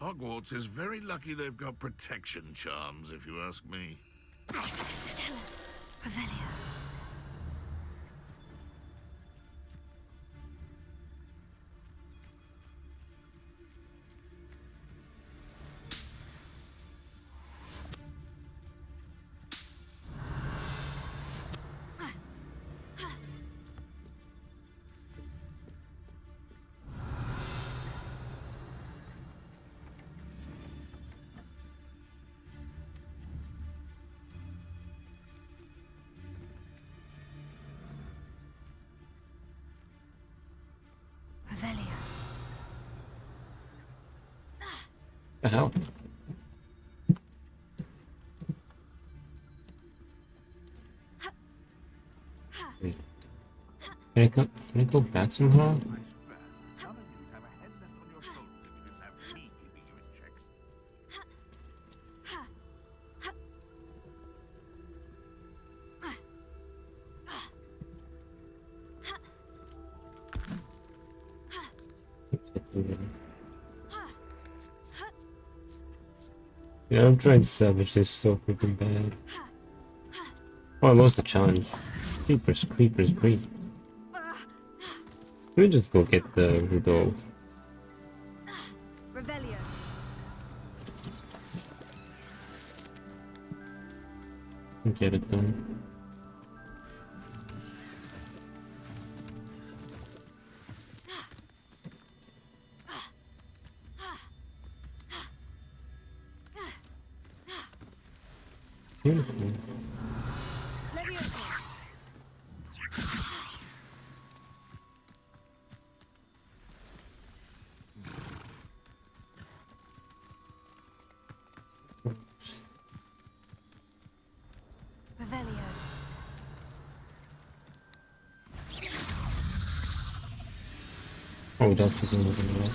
Hogwarts is very lucky they've got protection charms, if you ask me. Tell us. Revelio. Revelio. The hell? Wait. Can I go back somehow? Yeah, I'm trying to salvage this so freaking bad. Oh, I lost the challenge. Creepers, creepers, creep. Let me just go get the Rudolph. Revelio. And get it done. Beautiful. Leviosa. Oh, without using the anyway.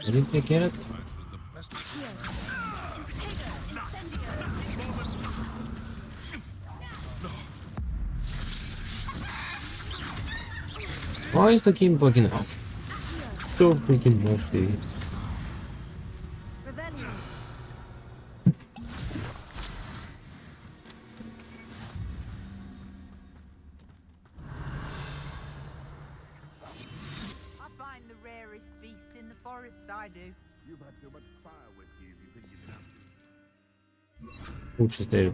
Did they get it? Why is the game bugging out? So freaking much, dude. I do. You've had too much fire with you if you think you can have it. Which is their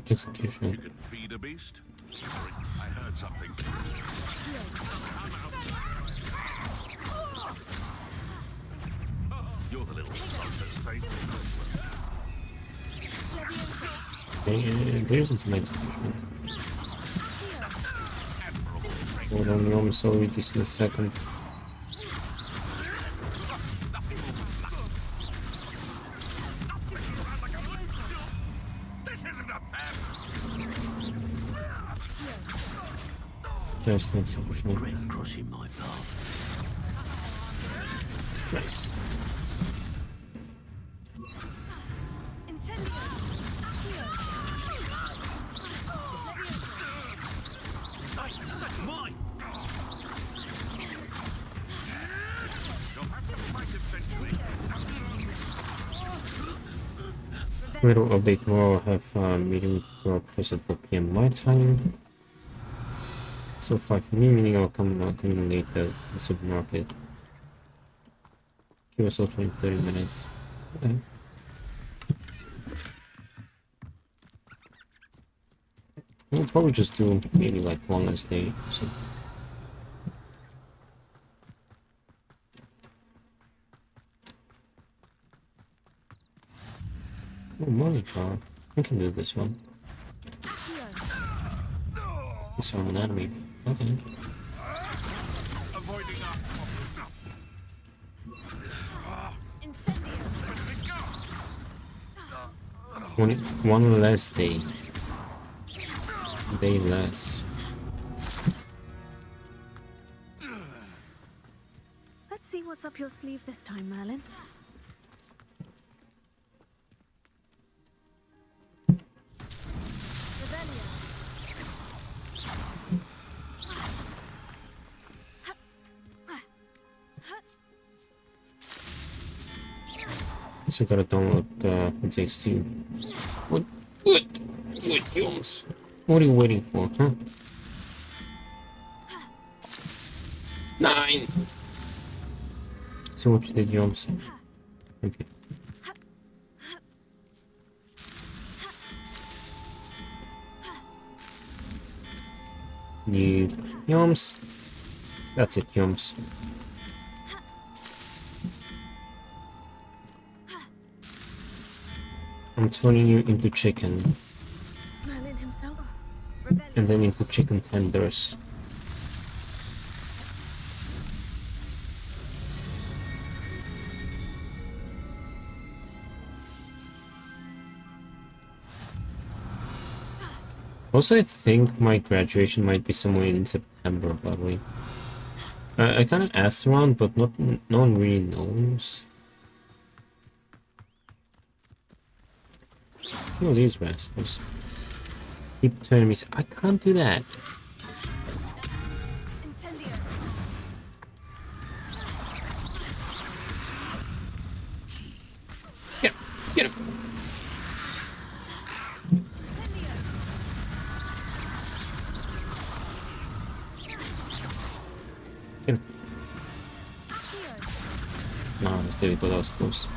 execution. You can feed a beast? Sorry, I heard something. You're the little son There isn't an execution. Hold on, we only saw this in a second. There's an execution. Crossing my path. Nice. Little update tomorrow. I have a meeting for Professor 4 PM my time. So 5 for me, meaning I'll come in late at the supermarket. Give us all 20-30 minutes. Okay. We'll probably just do maybe like one last day or something. Oh, money jar. I can do this one. Disarm an enemy. Okay. One less day. Day less. Let's see what's up your sleeve this time, Merlin. So I gotta download Dehds. What, Jones? What are you waiting for, huh? 9! So what you did, Jones? Okay. You, Jones? That's it, Jones. I'm turning you into chicken. Merlin himself. And then into chicken tenders. Also, I think my graduation might be somewhere in September, by the way. I kind of asked around, but no one really knows. Kill these rascals. Keep to enemies. I can't do that. Get him. Get him. Get him. No, instead that was close.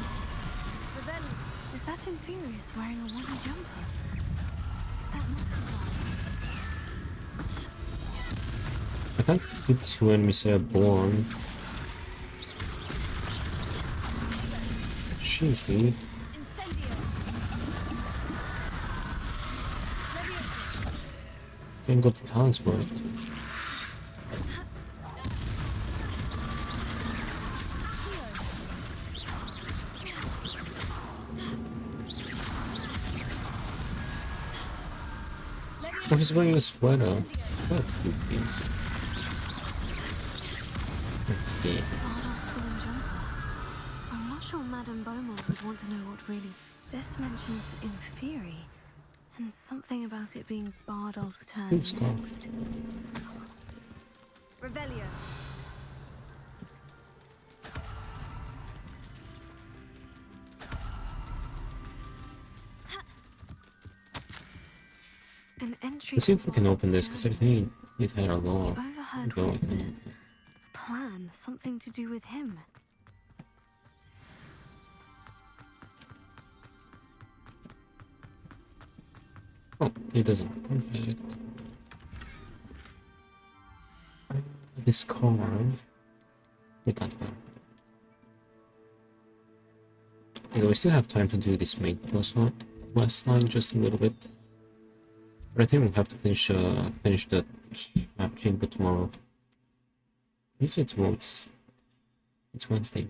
Is that Inferius wearing a wooden jumper? That must be why. can't put two enemies airborne. Jeez, dude. Ain't got the talents for it. Oh, he's wearing a sweater. Oh, please. Let's see. I'm not sure Madame Beaumont would want to know what really. This mentions Inferi, and something about it being Bardolph's turn next. Revelio. An entry. Let's see if we can open this, because I think it had a lot Overheard going. whispers. Plan, something to do with him. Oh, it doesn't. Perfect. This carve. We can't go. Yeah, we still have time to do this main quest line just a little bit. But I think we'll have to finish the map chamber tomorrow. You said tomorrow, it's Wednesday.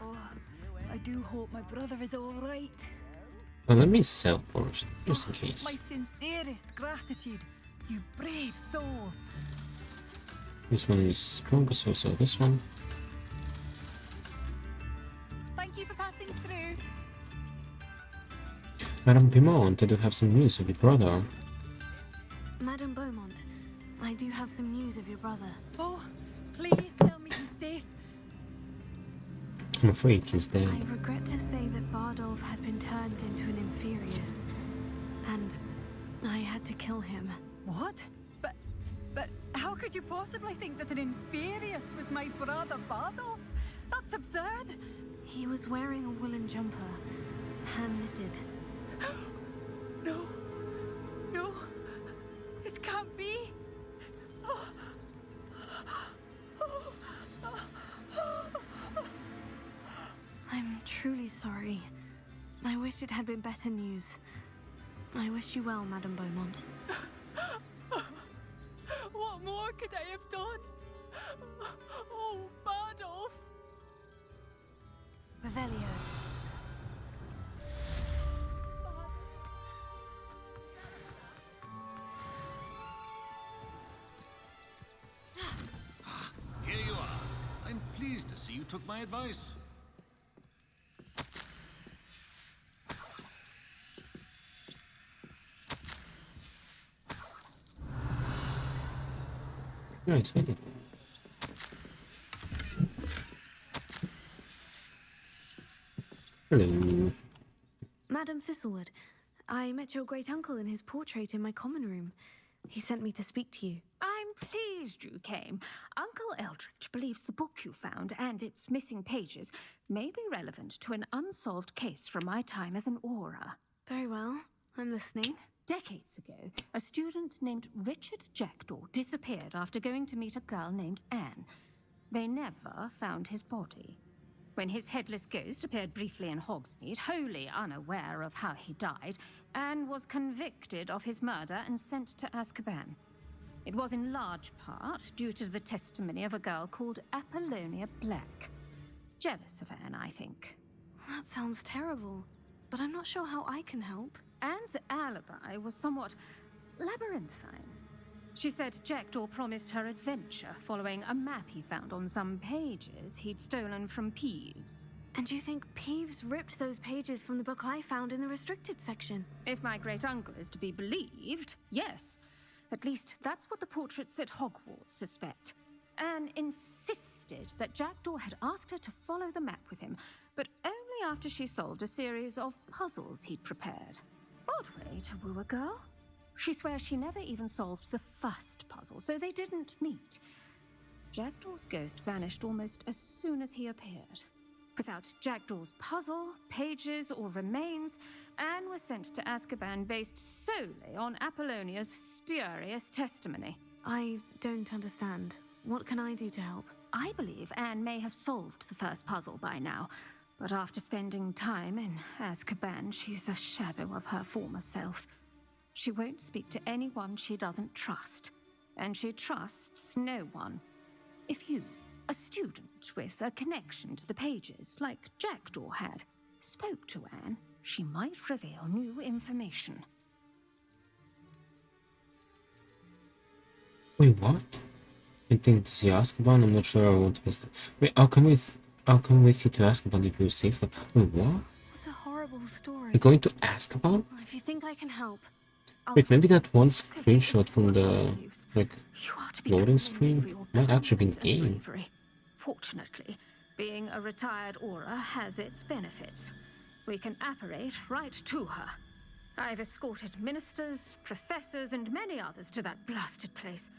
Oh, I do hope my brother is all right. Well, let me sell first, just in case. My sincerest gratitude, you brave soul. This one is stronger, so sell this one. Thank you for passing through. Madame Beaumont, I do have some news of your brother. Madame Beaumont, I do have some news of your brother. Oh, please tell me he's safe. I'm afraid he's dead. I regret to say that Bardolph had been turned into an Inferius, and I had to kill him. What? But how could you possibly think that an Inferius was my brother Bardolph? That's absurd. He was wearing a woolen jumper, hand-knitted. No. No. This can't be. Oh. I'm truly sorry. I wish it had been better news. I wish you well, Madame Beaumont. What more could I have done? Oh, Bardolph! Revelio. Here you are. I'm pleased to see you took my advice. Right, okay. Hello. Madame Thistlewood, I met your great-uncle in his portrait in my common room. He sent me to speak to you. I'm pleased you came. Uncle Eldritch believes the book you found and its missing pages may be relevant to an unsolved case from my time as an aura. Very well. I'm listening. Decades ago, a student named Richard Jackdaw disappeared after going to meet a girl named Anne. They never found his body. When his headless ghost appeared briefly in Hogsmeade, wholly unaware of how he died, Anne was convicted of his murder and sent to Azkaban. It was in large part due to the testimony of a girl called Apollonia Black. Jealous of Anne, I think. That sounds terrible, but I'm not sure how I can help. Anne's alibi was somewhat labyrinthine. She said Jackdaw promised her adventure following a map he found on some pages he'd stolen from Peeves. And you think Peeves ripped those pages from the book I found in the restricted section? If my great-uncle is to be believed, yes. At least that's what the portraits at Hogwarts suspect. Anne insisted that Jackdaw had asked her to follow the map with him, but only after she solved a series of puzzles he'd prepared. Odd way to woo a girl. She swears she never even solved the first puzzle, so they didn't meet. Jackdaw's ghost vanished almost as soon as he appeared. Without Jackdaw's puzzle, pages, or remains, Anne was sent to Azkaban based solely on Apollonia's spurious testimony. I don't understand. What can I do to help? I believe Anne may have solved the first puzzle by now, but after spending time in Azkaban, she's a shadow of her former self. She won't speak to anyone she doesn't trust, and she trusts no one. If you, a student with a connection to the pages, like Jackdaw had, spoke to Anne, she might reveal new information. Wait, what? I think this is Azkaban. I'm not sure I want to visit. Wait, I'll come with you to Azkaban if you're safe. Wait, what? It's a horrible story. You're going to Azkaban? If you think I can help, Wait, maybe that one screenshot from the loading screen might actually be in game. Fortunately, being a retired Aura has its benefits. We can apparate right to her. I've escorted ministers, professors, and many others to that blasted place.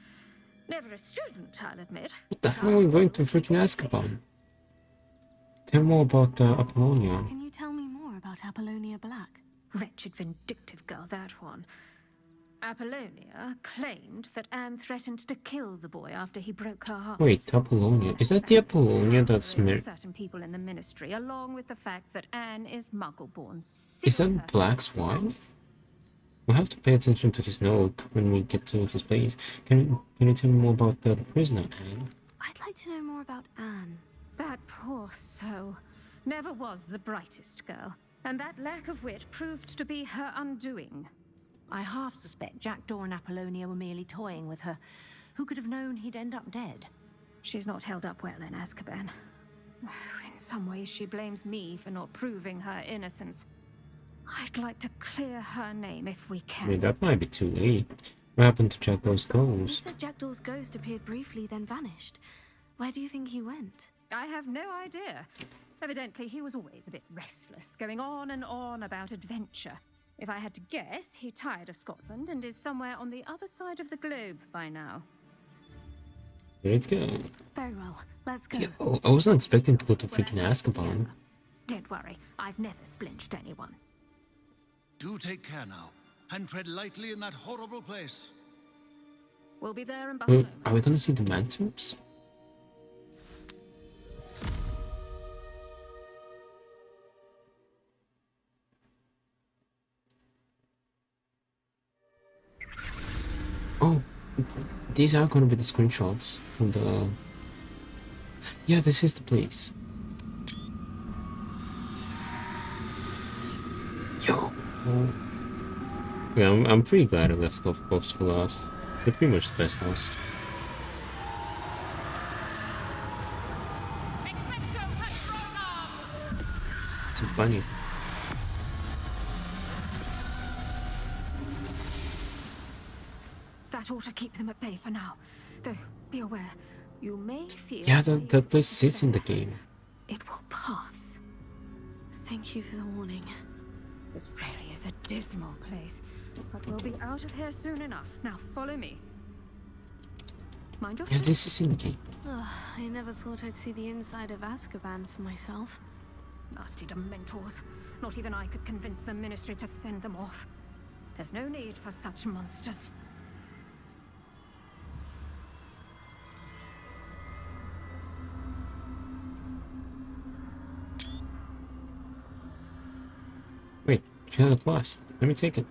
Never a student, I'll admit. What the hell are we going to freaking Azkaban? Tell more about Apollonia. Can you tell me more about Apollonia Black? Wretched, vindictive girl, that one. Apollonia claimed that Anne threatened to kill the boy after he broke her heart. Wait, Apollonia? Is that the Apollonia that's certain people in the ministry, along with the fact that Anne is Muggle-born. Is that Black's wife? We'll have to pay attention to this note when we get to his place. Can you tell me more about the prisoner, Anne? I'd like to know more about Anne. That poor soul never was the brightest girl, and that lack of wit proved to be her undoing. I half suspect Jackdaw and Apollonia were merely toying with her. Who could have known he'd end up dead? She's not held up well in Azkaban. In some ways, she blames me for not proving her innocence. I'd like to clear her name if we can. I mean, that might be too late. What happened to Jackdaw's You ghost? said Jackdaw's ghost appeared briefly, then vanished. Where do you think he went? I have no idea. Evidently, he was always a bit restless, going on and on about adventure. If I had to guess, he tired of Scotland and is somewhere on the other side of the globe by now. Let's go. Very well, let's go. Yo, I wasn't expecting to go to freaking Azkaban. Don't worry, I've never splinched anyone. Do take care now, and tread lightly in that horrible place. We'll be there in Wait, are we gonna see the Mantips? Oh, these are gonna be the screenshots from the... Yeah, this is the place. Yo! Yeah, I'm pretty glad I left Hufflepuffs for last. They're pretty much the best house. It's a bunny. That ought to keep them at bay for now. Though, be aware, you may feel... Yeah, that place sits in the game. It will pass. Thank you for the warning. This really is a dismal place, but we'll be out of here soon enough. Now follow me. Mind your Yeah, feet. this is in the game. Ugh, I never thought I'd see the inside of Azkaban for myself. Nasty Dementors. Not even I could convince the Ministry to send them off. There's no need for such monsters. Wait, she had a quest. Let me take it.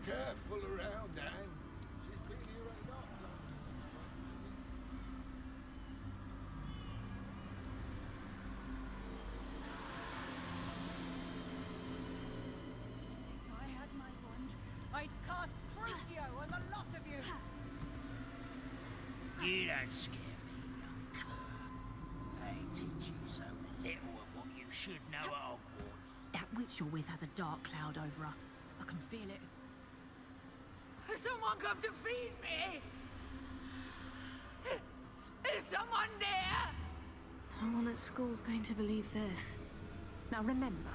Careful around, Anne. She's been here a lot If I had my wand, I'd cast Crucio on the lot of you. You don't scare me, young cur. I teach you so little of what you should know at Hogwarts. That witch you're with has a dark cloud over her. I can feel it. Has someone come to feed me? Is someone there? No one at school's going to believe this. Now remember,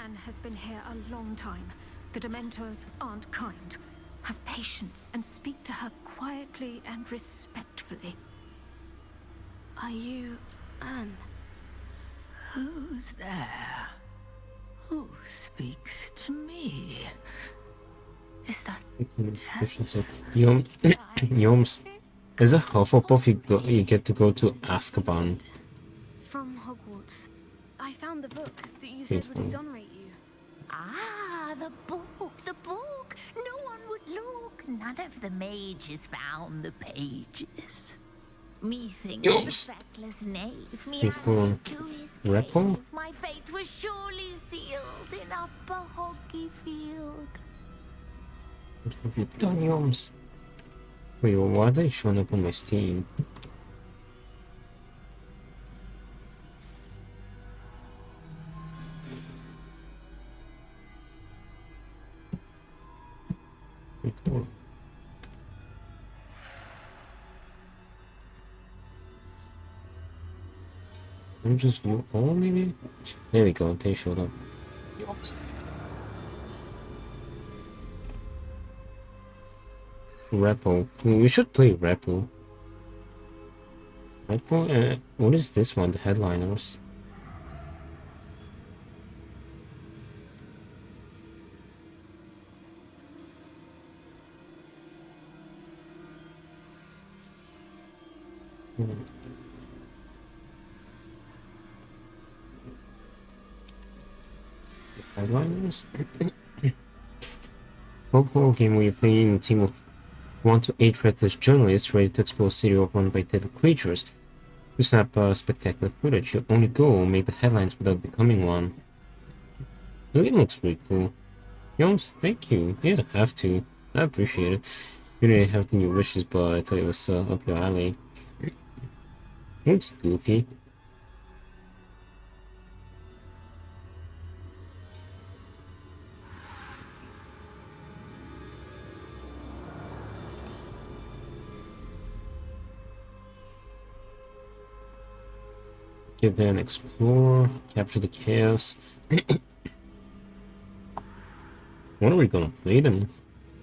Anne has been here a long time. The Dementors aren't kind. Have patience and speak to her quietly and respectfully. Are you Anne? Who's there? Who speaks to me? Is that So, Yoms, as a Hufflepuff, you get to go to Azkaban. From Hogwarts. I found the book that you said would exonerate you. Ah, the book. No one would look. None of the mages found the pages. Methinks Yops. the feckless knave, me Thanks for to his Rapple. cave. My fate was surely sealed in upper Hoggy Field. What have you done, Yoms? Wait, why are they showing up on my Steam? Cool. Let me just view all, maybe? There we go, they showed up. Repo. We should play Repo. Repo? What is this one? The headliners. Headliners? Horror game where you play in a team of 1 to 8 reckless journalists ready to explore a city overrun by deadly creatures. To snap spectacular footage, your only goal make the headlines without becoming one. The game looks pretty cool. Yoms, thank you. Yeah, have to. I appreciate it. You didn't have the new wishes, but I thought it was up your alley. Looks goofy. Get there and explore, capture the chaos. What are we gonna play then?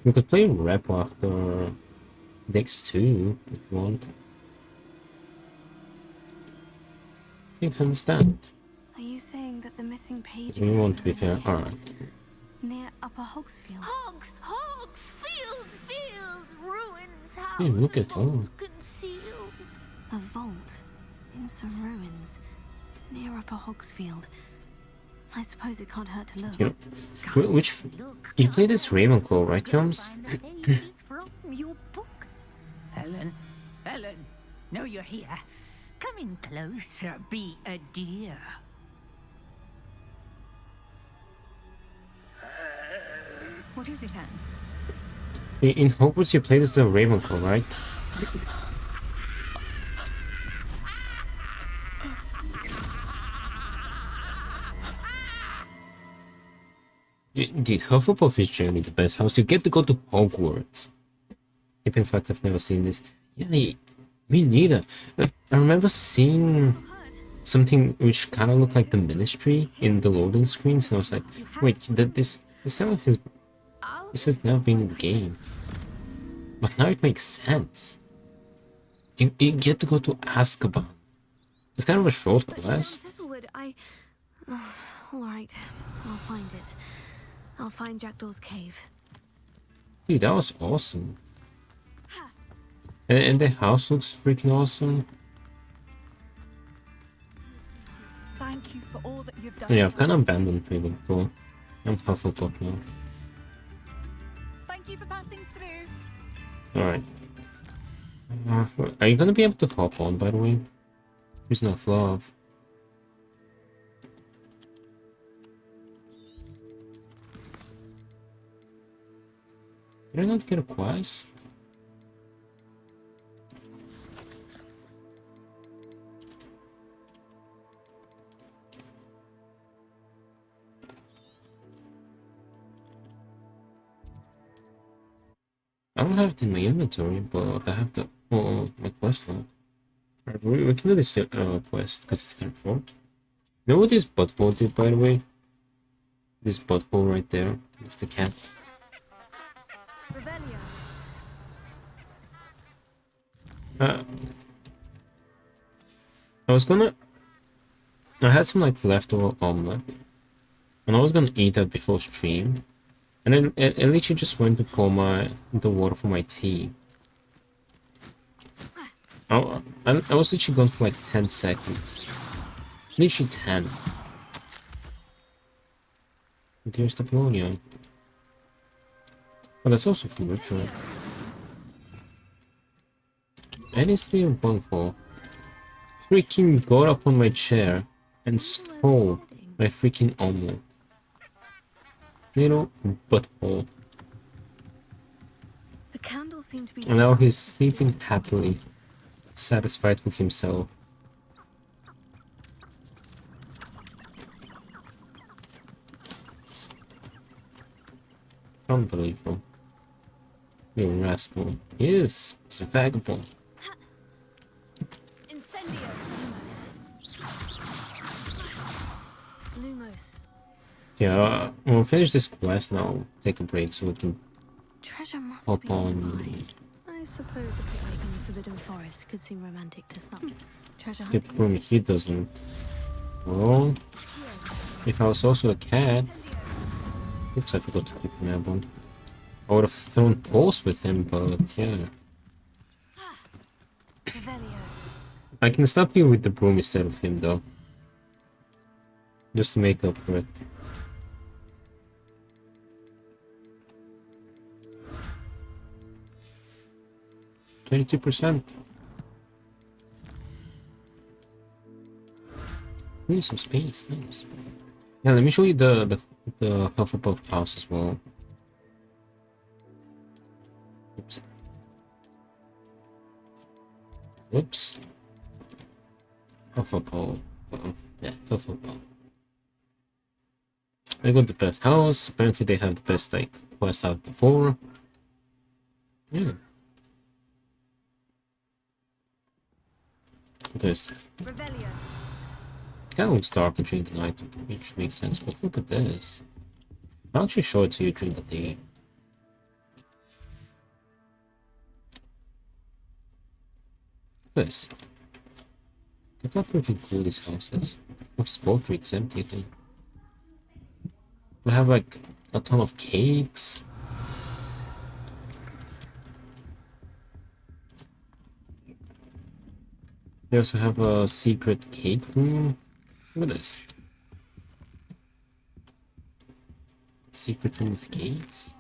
We could play Rep after Dehds 2 if you want. I think I understand. Are you saying that the missing pages We want to be fair. Alright. near Upper Hogsfield? Hogsfield, ruins, Hey, look at all. concealed. A vault in some ruins near Upper Hogsfield. I suppose it can't hurt to look. You know, which you play this Ravenclaw, right, Yoms? From your book. Helen, know you're here. Come in closer, be a dear. What is it, Anne? In Hogwarts, you play this Ravenclaw, right? Dude, Hufflepuff is generally the best house. You get to go to Hogwarts. If in fact I've never seen this. Yeah, me neither. I remember seeing something which kind of looked like the Ministry in the loading screens, and I was like, wait, this has never been in the game. But now it makes sense. You get to go to Azkaban. It's kind of a short quest. Thistlewood, alright, I'll find it. I'll find Jackdaw's cave. Dude, that was awesome. And the house looks freaking awesome. Thank you for all that you've done. Yeah, I've kind of abandoned Ravenclaw. I'm Hufflepuff now. Thank you for passing through. Alright. Are you gonna be able to hop on, by the way? There's no love. Did I not get a quest? I don't have it in my inventory, but I have the my quest log. Right, we can do this quest because it's kind of short. You know what this butthole did, by the way? This butthole right there. It's the cat. Revelio. I was gonna... I had some like leftover omelette, and I was gonna eat that before stream, and then I literally just went to pour the water for my tea. I was literally gone for like 10 seconds. Literally 10. There's the Polonium. Oh, that's also from Richard. And it's the bunghole. Freaking got up on my chair and stole my freaking omelet. Little butthole. The candles seem to be. And now he's sleeping happily, satisfied with himself. Unbelievable. You rascal. Yes, he's a vagabond. Incendio. Lumos. Yeah, we'll finish this quest now. Take a break so we can Treasure must hop be on. nearby. I suppose the picnic in the Forbidden Forest could seem romantic to some. Treasure Get hunting. room, he doesn't. Well, if I was also a cat. Oops, I forgot to keep him airborne. I would have thrown balls with him, but yeah. I can stop you with the broom instead of him, though. Just to make up for it. %. We need some space, thanks. Yeah, let me show you the Hufflepuff house as well. Oops. Whoops. Hufflepuff. Yeah, Hufflepuff. They got the best house. Apparently they have the best like quest out before. Yeah. This. Kind of looks dark during the night, which makes sense, but look at this. I'll actually show it to you during the day. This. Look how freaking cool this house is. Look, Sport Street's empty again. They have like a ton of cakes. They also have a secret cake room. Look at this. Secret room with cakes.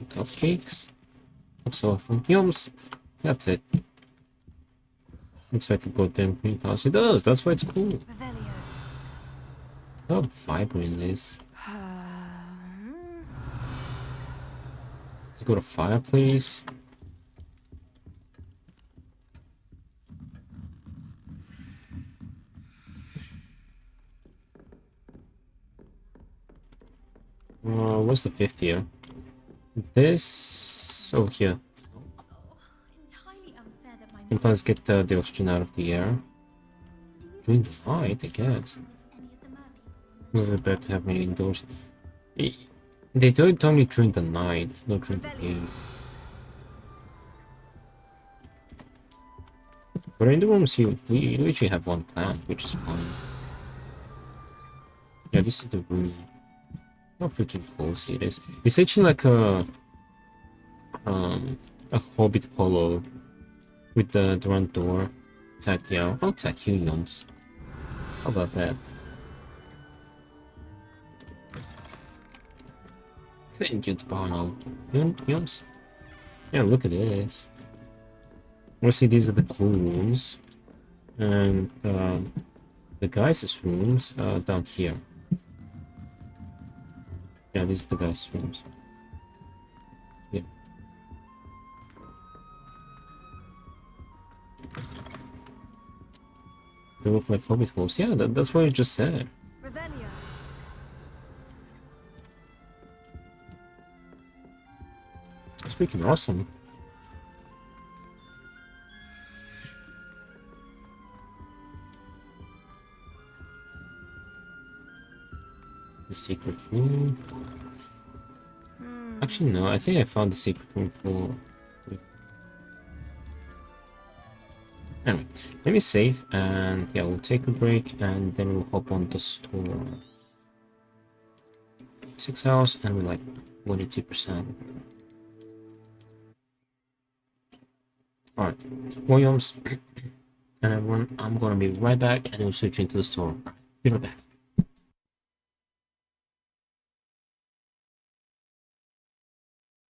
Cupcakes. Looks awful. Yums. That's it. Looks like a goddamn greenhouse. It does. That's why it's cool. How vibrant this. You got a fireplace. What's the 5th here? This over here. Sometimes get the oxygen out of the air. During the night, I guess. This is better to have me indoors. They told me during the night, not during the day. But in the rooms here, we literally have one plant, which is fine. Yeah, this is the room. How freaking cozy it is. It's actually like a Hobbit hollow with the round door. Attack the owl. I'll attack you, Yums. How about that? Thank you, Barno. Yums? Yeah, look at this. Mostly these are the cool rooms. And the guys' rooms down here. Yeah, these are the guys' rooms. Yeah. They look like Hobbit holes. Yeah, that's what you just said. It's freaking awesome. The secret room. Actually, no, I think I found the secret room for... Anyway, let me save, and yeah, we'll take a break, and then we'll hop on the store. 6 hours, and we're like 22%. Alright, Williams, and everyone, I'm gonna be right back, and we'll switch into the store. Be right back.